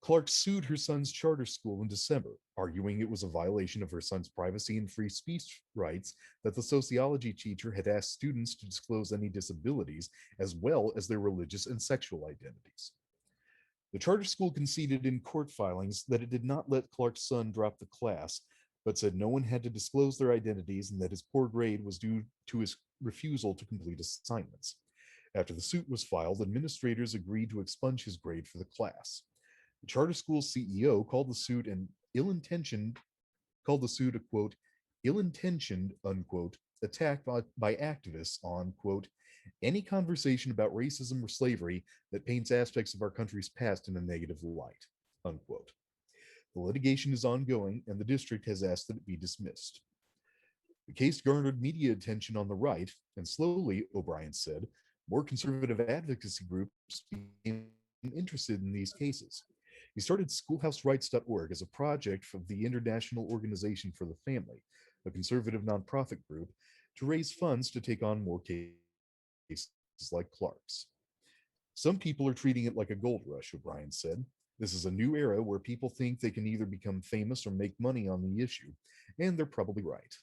Clark sued her son's charter school in December, arguing it was a violation of her son's privacy and free speech rights that the sociology teacher had asked students to disclose any disabilities as well as their religious and sexual identities. The charter school conceded in court filings that it did not let Clark's son drop the class, but said no one had to disclose their identities and that his poor grade was due to his refusal to complete assignments. After the suit was filed, administrators agreed to expunge his grade for the class. The charter school's CEO called the suit a quote ill-intentioned unquote attack by activists on quote any conversation about racism or slavery that paints aspects of our country's past in a negative light unquote. The litigation is ongoing and the district has asked that it be dismissed. The case garnered media attention on the right, and slowly, O'Brien said, more conservative advocacy groups became interested in these cases. He started schoolhouserights.org as a project of the International Organization for the Family, a conservative nonprofit group, to raise funds to take on more cases like Clark's. Some people are treating it like a gold rush, O'Brien said. This is a new era where people think they can either become famous or make money on the issue, and they're probably right.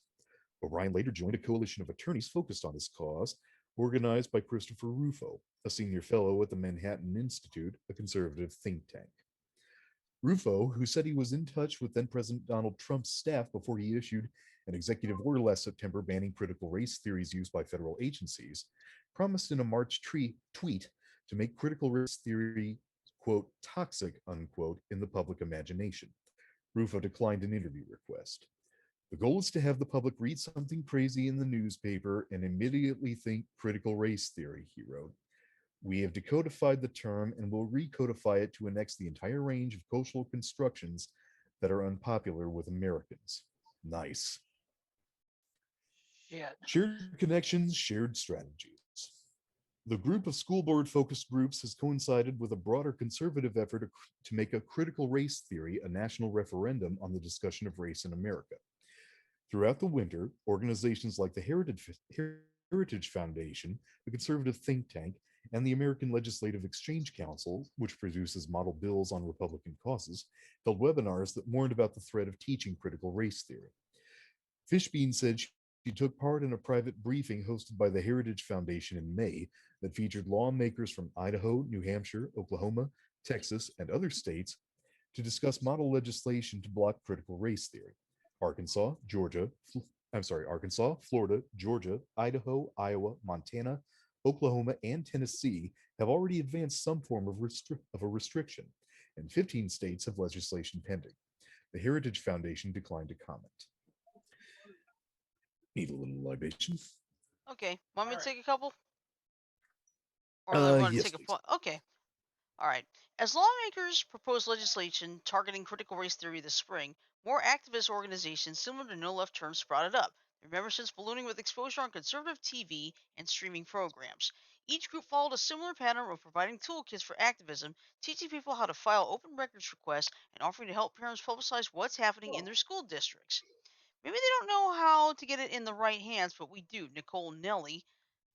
O'Brien later joined a coalition of attorneys focused on this cause, organized by Christopher Rufo, a senior fellow at the Manhattan Institute, a conservative think tank. Rufo, who said he was in touch with then President Donald Trump's staff before he issued an executive order last September banning critical race theories used by federal agencies, promised in a March tweet to make critical race theory, quote, toxic, unquote, in the public imagination. Rufo declined an interview request. The goal is to have the public read something crazy in the newspaper and immediately think critical race theory, he wrote. We have decodified the term and will recodify it to annex the entire range of cultural constructions that are unpopular with Americans. Nice. Shit. Shared connections, shared strategies. The group of school board focused groups has coincided with a broader conservative effort to make a critical race theory a national referendum on the discussion of race in America. Throughout the winter, organizations like the Heritage Foundation, the conservative think tank, and the American Legislative Exchange Council, which produces model bills on Republican causes, held webinars that warned about the threat of teaching critical race theory. Fishbein said she took part in a private briefing hosted by the Heritage Foundation in May that featured lawmakers from Idaho, New Hampshire, Oklahoma, Texas, and other states to discuss model legislation to block critical race theory. Arkansas, Florida, Georgia, Idaho, Iowa, Montana, Oklahoma, and Tennessee have already advanced some form of a restriction, and 15 states have legislation pending. The Heritage Foundation declined to comment. Need a little libation. Okay. Want me to All right. take a couple? Or you want to Yes, take a please. point? Okay. All right. As lawmakers propose legislation targeting critical race theory this spring, more activist organizations similar to No Left Turn sprouted up, their memberships ballooning with exposure on conservative TV and streaming programs. Each group followed a similar pattern of providing toolkits for activism, teaching people how to file open records requests, and offering to help parents publicize what's happening in their school districts. Maybe they don't know how to get it in the right hands, but we do, Nicole Nelly,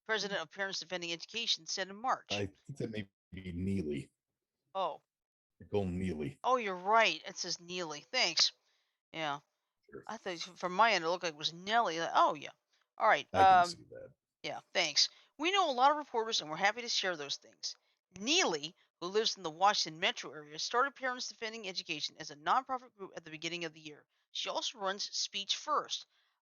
president of Parents Defending Education, said in March. I think that may be Neely. Oh, Nicole Neely. oh, you're right. It says Neely. Thanks. Yeah. Sure. I thought from my end it looked like it was Nelly. Like, oh yeah. All right. I can see that. Yeah. Thanks. We know a lot of reporters, and we're happy to share those things. Neely, who lives in the Washington metro area, started Parents Defending Education as a nonprofit group at the beginning of the year. She also runs Speech First,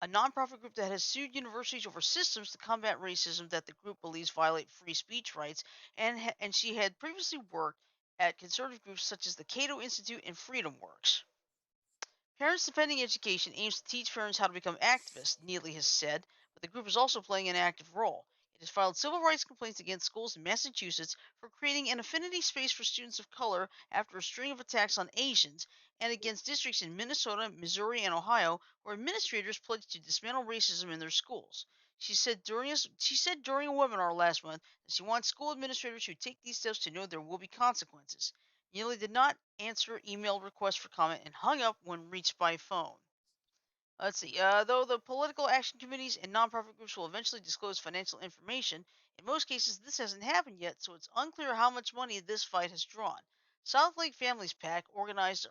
a nonprofit group that has sued universities over systems to combat racism that the group believes violate free speech rights, and she had previously worked at conservative groups such as the Cato Institute and Freedom Works. Parents Defending Education aims to teach parents how to become activists, Neely has said, but the group is also playing an active role. It has filed civil rights complaints against schools in Massachusetts for creating an affinity space for students of color after a string of attacks on Asians, and against districts in Minnesota, Missouri, and Ohio where administrators pledged to dismantle racism in their schools. She said during a webinar last month that she wants school administrators who take these steps to know there will be consequences. Neely did not answer email requests for comment and hung up when reached by phone. Let's see. Though the political action committees and nonprofit groups will eventually disclose financial information, in most cases this hasn't happened yet, so it's unclear how much money this fight has drawn. South Lake Families PAC, organized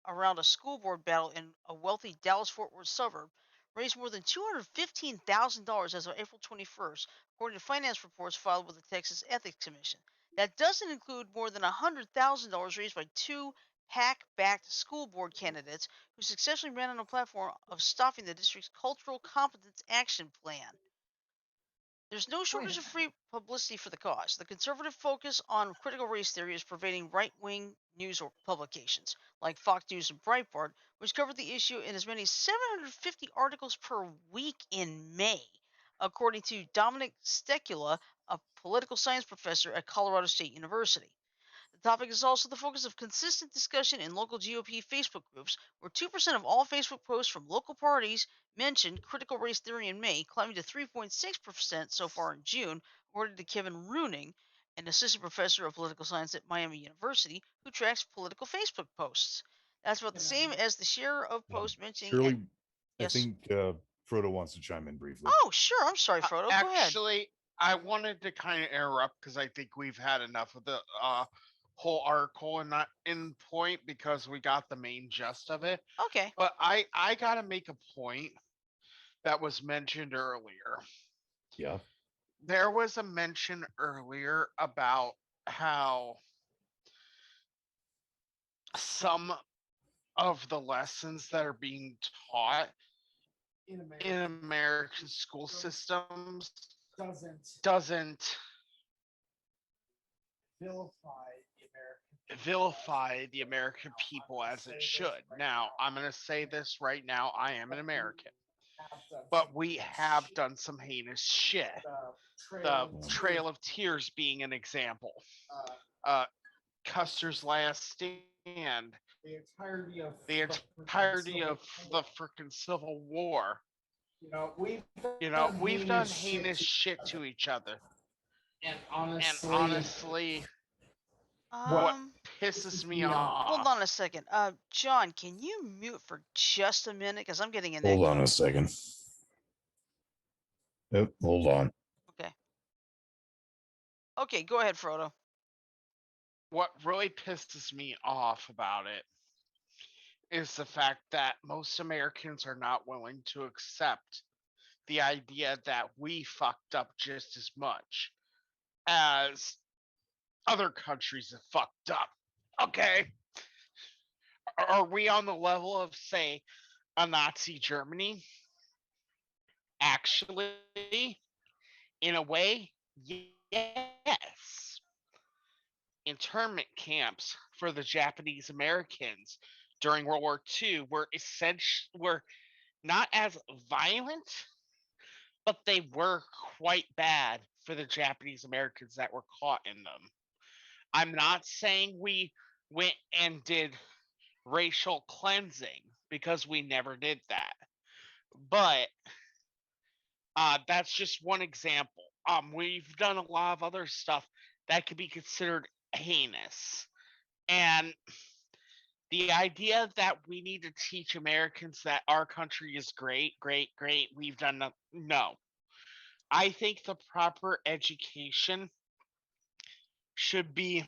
around a school board battle in a wealthy Dallas-Fort Worth suburb, raised more than $215,000 as of April 21st, according to finance reports filed with the Texas Ethics Commission. That doesn't include more than $100,000 raised by two PAC backed school board candidates who successfully ran on a platform of stopping the district's cultural competence action plan. There's no Wait, shortage of free publicity for the cause. The conservative focus on critical race theory is pervading right wing news or publications like Fox News and Breitbart, which covered the issue in as many as 750 articles per week in May, according to Dominic Stecula, a political science professor at Colorado State University. The topic is also the focus of consistent discussion in local GOP Facebook groups, where 2% of all Facebook posts from local parties mentioned critical race theory in May, climbing to 3.6% so far in June, according to Kevin Runing, an assistant professor of political science at Miami University who tracks political Facebook posts. That's about the same as the share of posts mentioning Shirley, I yes. think Frodo wants to chime in briefly. Oh, sure. I'm sorry, Frodo. Go ahead. Actually, I wanted to kind of interrupt because I think we've had enough of the whole article and not in point because we got the main gist of it. Okay. But I gotta make a point that was mentioned earlier. Yeah. There was a mention earlier about how some of the lessons that are being taught in American school systems doesn't vilify the American people as it should. Now, I'm going to say this right now. I am an American, but we have done some heinous shit. The Trail of Tears being an example. Uh, Custer's Last Stand. The entirety of the freaking Civil War. We've done heinous shit to each other. And honestly, what Um, pisses me hold off. on a second. John, can you mute for just a minute? Because I'm getting an Hold echo. on a second. Yep, hold on. Okay. Okay, go ahead, Frodo. What really pisses me off about it is the fact that most Americans are not willing to accept the idea that we fucked up just as much as other countries have fucked up. Okay. Are we on the level of, say, a Nazi Germany? Actually, in a way, yes. Internment camps for the Japanese Americans during World War II were not as violent, but they were quite bad for the Japanese Americans that were caught in them. I'm not saying we went and did racial cleansing because we never did that. But that's just one example. We've done a lot of other stuff that could be considered heinous. And the idea that we need to teach Americans that our country is great, great, great, we've done no. I think the proper education should be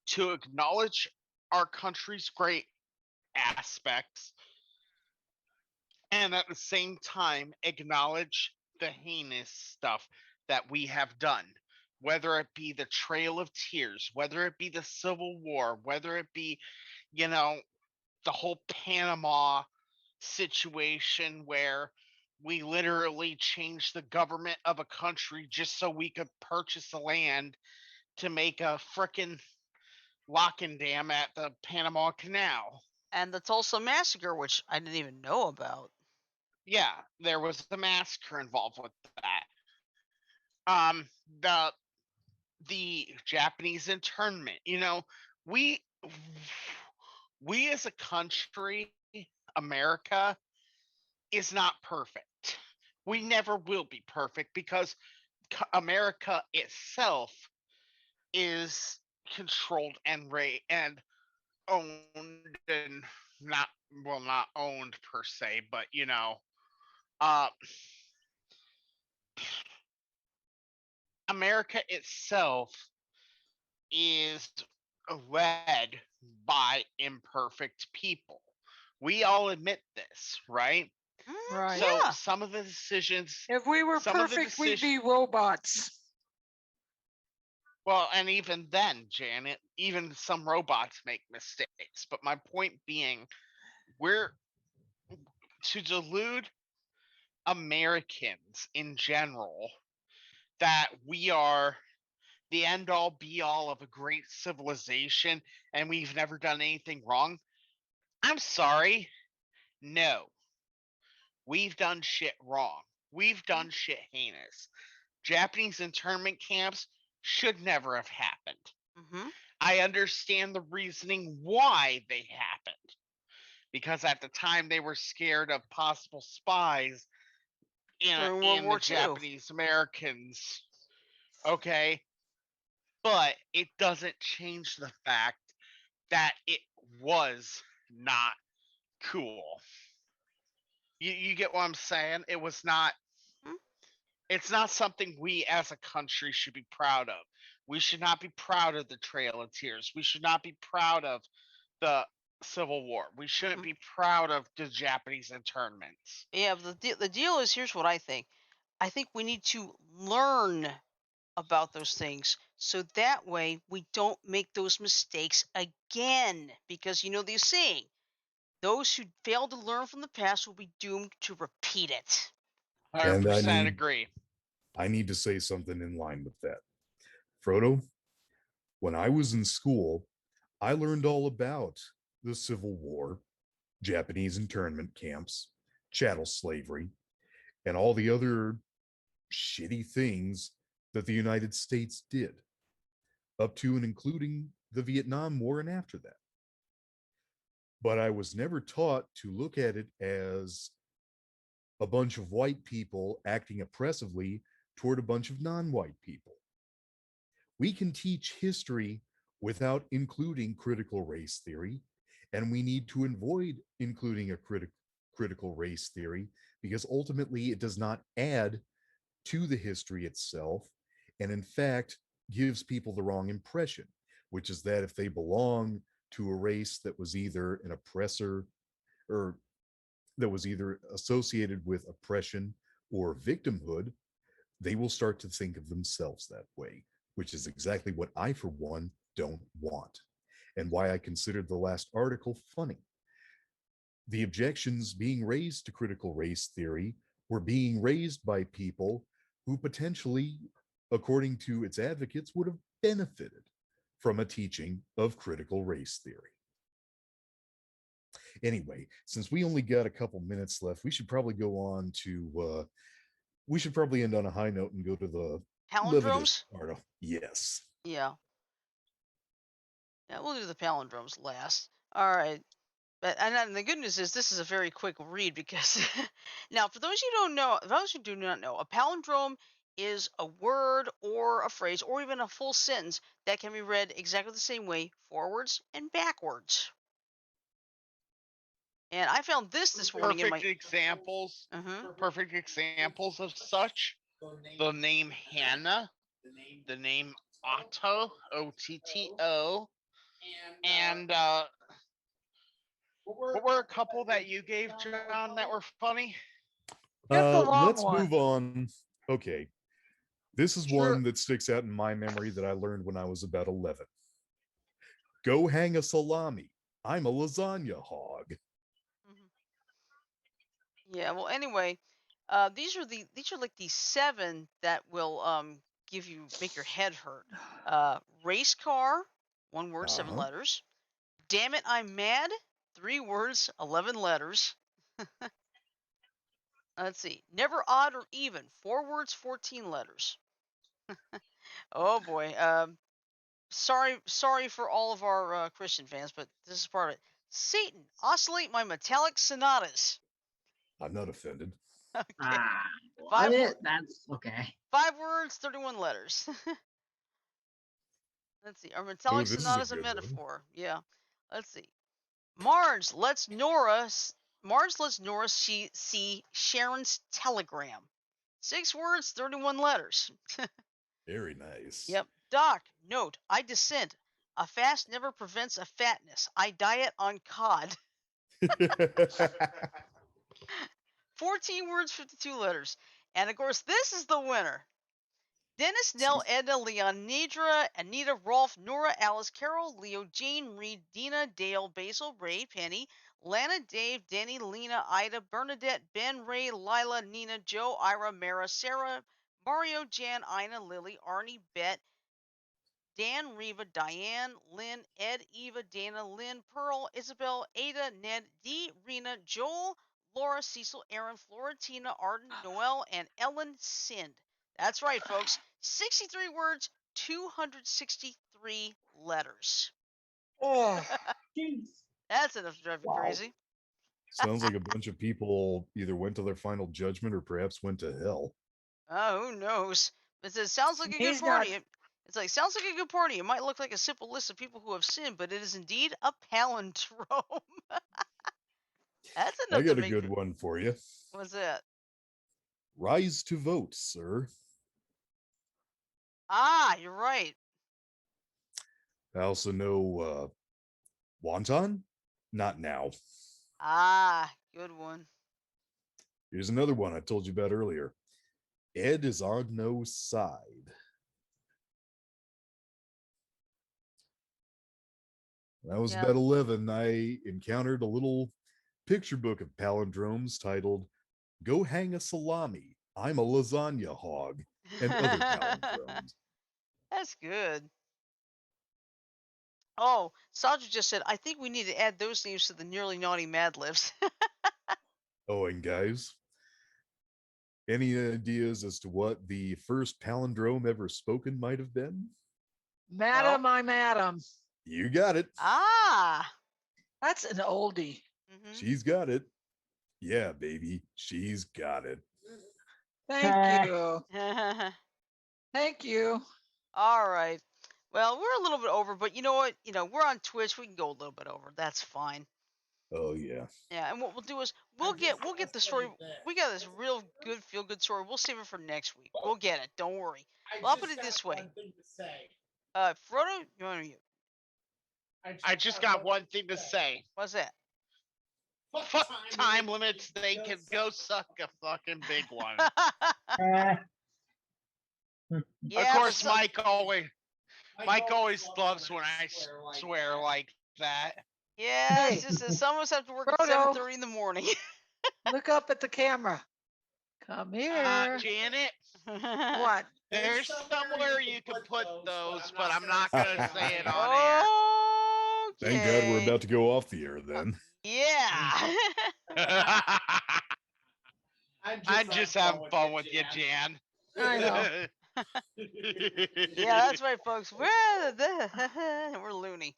to acknowledge our country's great aspects and at the same time acknowledge the heinous stuff that we have done, whether it be the Trail of Tears, whether it be the Civil War, whether it be, you know, the whole Panama situation where we literally changed the government of a country just so we could purchase the land to make a frickin' locking dam at the Panama Canal. And the Tulsa Massacre, which I didn't even know about. Yeah, there was a massacre involved with that. Um, the Japanese internment. We we as a country, America, is not perfect. We never will be perfect because America itself is controlled and owned and not owned per se, but uh America itself is led by imperfect people. We all admit this, right? So Yeah. some of the decisions if we were some of the perfect, we'd decisions be robots. Well, and even then, Janet, even some robots make mistakes. But my point being, we're to delude Americans in general that we are the end all be all of a great civilization and we've never done anything wrong. I'm sorry. No, we've done shit wrong. We've done shit heinous. Japanese internment camps should never have happened. Mm-hmm. I understand the reasoning why they happened. Because at the time they were scared of possible spies During World in the War II. Japanese Americans. Okay? But it doesn't change the fact that it was not cool. You get what I'm saying? It was not Hmm? it's not something we as a country should be proud of. We should not be proud of the Trail of Tears. We should not be proud of the Civil War. We shouldn't Mm-hmm. be proud of the Japanese internments. Yeah, but the deal is, here's what I think. I think we need to learn about those things so that way we don't make those mistakes again. Because you know the saying, those who fail to learn from the past will be doomed to repeat it. And 100% agree. I need to say something in line with that. Frodo, when I was in school, I learned all about the Civil War, Japanese internment camps, chattel slavery, and all the other shitty things that the United States did, up to and including the Vietnam War and after that. But I was never taught to look at it as a bunch of white people acting oppressively toward a bunch of non white people. We can teach history without including critical race theory, and we need to avoid including a critical race theory because ultimately it does not add to the history itself, and in fact gives people the wrong impression, which is that if they belong to a race that was either an oppressor or that was either associated with oppression or victimhood, they will start to think of themselves that way, which is exactly what I, for one, don't want, and why I considered the last article funny. The objections being raised to critical race theory were being raised by people who potentially, according to its advocates, would have benefited from a teaching of critical race theory. Anyway, since we only got a couple minutes left, we should probably go on to we should probably end on a high note and go to the Levitus Palindromes? part of yes. Yeah. Yeah, we'll do the palindromes last. All right. But and the good news is this is a very quick read because now for those who don't know, those who do not know, a palindrome is a word or a phrase or even a full sentence that can be read exactly the same way forwards and backwards. And I found this morning in my. Uh-huh. Perfect examples of such. The name Hannah, the name Otto, Otto, and what were a couple that you gave, John, that were funny? Just the long Let's one. move on. Okay. This is Sure. one that sticks out in my memory that I learned when I was about 11. Go hang a salami. I'm a lasagna hog. Mhm. Yeah. Well, anyway, these are like the 7 that will give you make your head hurt. Race car, 1 word, 7 Uh-huh. letters. Damn it, I'm mad. 3 words, 11 letters. Let's see. Never odd or even. 4 words, 14 letters. Oh boy. Sorry for all of our Christian fans, but this is part of it. Satan, oscillate my metallic sonatas. I'm not offended. Okay. Ah, Five what? word, That's okay. 5 words, 31 letters. Let's see. Are Oh, metallic this is a sonatas a good one. metaphor? Yeah. Let's see. Marge lets Nora. Marge lets Nora see Sharon's telegram. 6 words, 31 letters. Very nice. Yep. Doc, note, I dissent. A fast never prevents a fatness. I diet on cod. 14 words, 52 letters. And of course, this is the winner. Dennis, Nell, Edna, Leon, Nidra, Anita, Rolf, Nora, Alice, Carol, Leo, Jane, Reed, Dina, Dale, Basil, Ray, Penny, Lana, Dave, Denny, Lena, Ida, Bernadette, Ben, Ray, Lila, Nina, Joe, Ira, Mara, Sarah, Mario, Jan, Ina, Lily, Arnie, Bet, Dan, Reva, Diane, Lynn, Ed, Eva, Dana, Lynn, Pearl, Isabel, Ada, Ned, Dee, Rena, Joel, Laura, Cecil, Aaron, Florentina, Arden, Noel, and Ellen Sind. That's right, folks. 63 words, 263 letters. Oh, Jeez. That's enough to drive you Wow. crazy. Sounds like a bunch of people either went to their final judgment or perhaps went to hell. Oh, who knows? But it sounds like a good he's not. party. It's like, sounds like a good party. It might look like a simple list of people who have sinned, but it is indeed a palindrome. That's I enough to got a make. good one for you. What's that? Rise to vote, sir. Ah, you're right. I also know Wonton? Not now. Ah, good one. Here's another one I told you about earlier. Ed is on no side. When I was Yep. about 11, I encountered a little picture book of palindromes titled Go Hang a Salami, I'm a Lasagna Hog, and other palindromes. That's good. Oh, Sandra just said, I think we need to add those names to the Nearly Naughty Mad Libs. Oh, and guys, any ideas as to what the first palindrome ever spoken might have been? Madam, I'm Adam. You got it. Ah. That's an oldie. Mm-hmm. She's got it. Yeah, baby, she's got it. Thank you. Thank you. All right. Well, we're a little bit over, but you know what? We're on Twitch. We can go a little bit over. That's fine. Oh yeah. Yeah, and what we'll do is we'll get the story. We got this real good feel good story. We'll save it for next week. We'll get it. Don't worry. Well, I'll put it this way. Frodo, you want to? I just got one thing to say. What's that? Fuck time limits. They can go suck a fucking big one. Uh, Yeah, Of course, but Mike always loves when I swear like that. yeah, Hey, it's just that some of us have to work at Frodo. 7:30 in the morning. Look up at the camera. Come here. Janet, What? there's somewhere you can put those, but I'm not gonna say it on Okay. Thank God we're about to go off the air then. Yeah. air. I'm just having fun with you, Jan. I know. Yeah, that's right, folks. We're loony.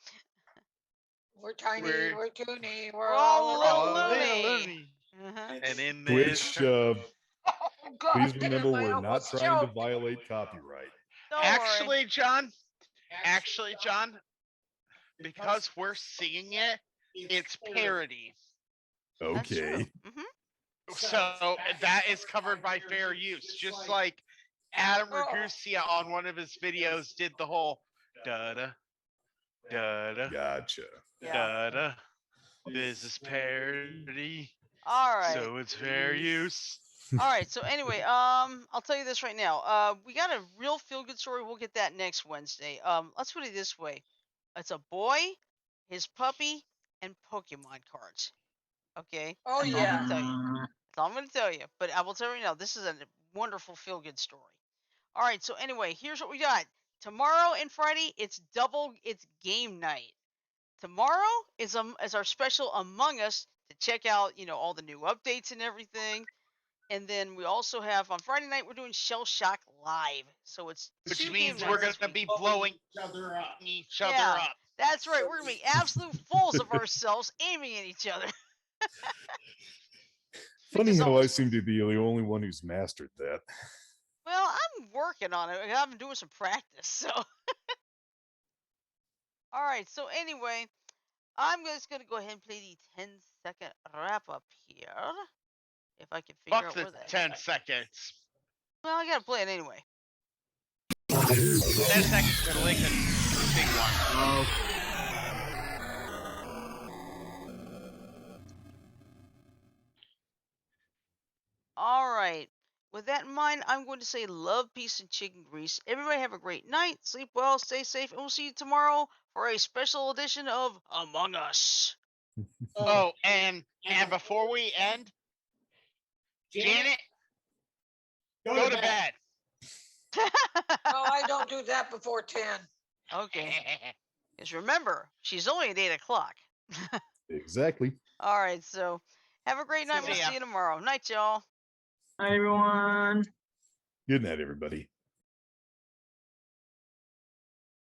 We're tiny. We're- We're toony. We're all little little little loony. loony. Uh-huh. And in this, Twitch, Oh, God, please damn, remember I we're not almost trying to choked. violate copyright. Don't worry. actually, John, because we're singing it, it's parody. That's true. Okay. Mhm. So that is covered by fair use, just like Adam Ragusa on one of his videos did the whole da da da da Gotcha. Yeah. da da. This is parody, All right. so it's fair use. All right. So anyway, I'll tell you this right now. We got a real feel good story. We'll get that next Wednesday. Let's put it this way: it's a boy, his puppy, and Pokemon cards. Okay. Oh, That's all I'm yeah. gonna tell you. That's all I'm gonna tell you. But I will tell you right now, this is a wonderful feel good story. All right. So anyway, here's what we got. Tomorrow and Friday, it's game night. Tomorrow is our special Among Us to check out, all the new updates and everything. And then we also have on Friday night we're doing Shell Shock Live. So it's Which two means game we're nights gonna this week. be blowing each other Yeah. up. That's right. We're gonna be absolute fools of ourselves, aiming at each other. Funny is how I almost- seem to be the only one who's mastered that. Well, I'm working on it. I've been doing some practice. So, all right. So anyway, I'm just gonna go ahead and play the 10-second wrap up here. If I can figure Fuck out the where that. 10 seconds. Well, I gotta play it anyway. 10 seconds to link a big one. All right. with that in mind, I'm going to say love, peace, and chicken grease. Everybody have a great night. Sleep well, stay safe, and we'll see you tomorrow for a special edition of Among Us. Oh, and before we end, Janet, go to bed. No, I don't do that before 10. Okay. Just remember, she's only at 8 o'clock. Exactly. All right, so have a great night. We'll See ya. see you tomorrow. Night, y'all. Hi, everyone. Good night, everybody.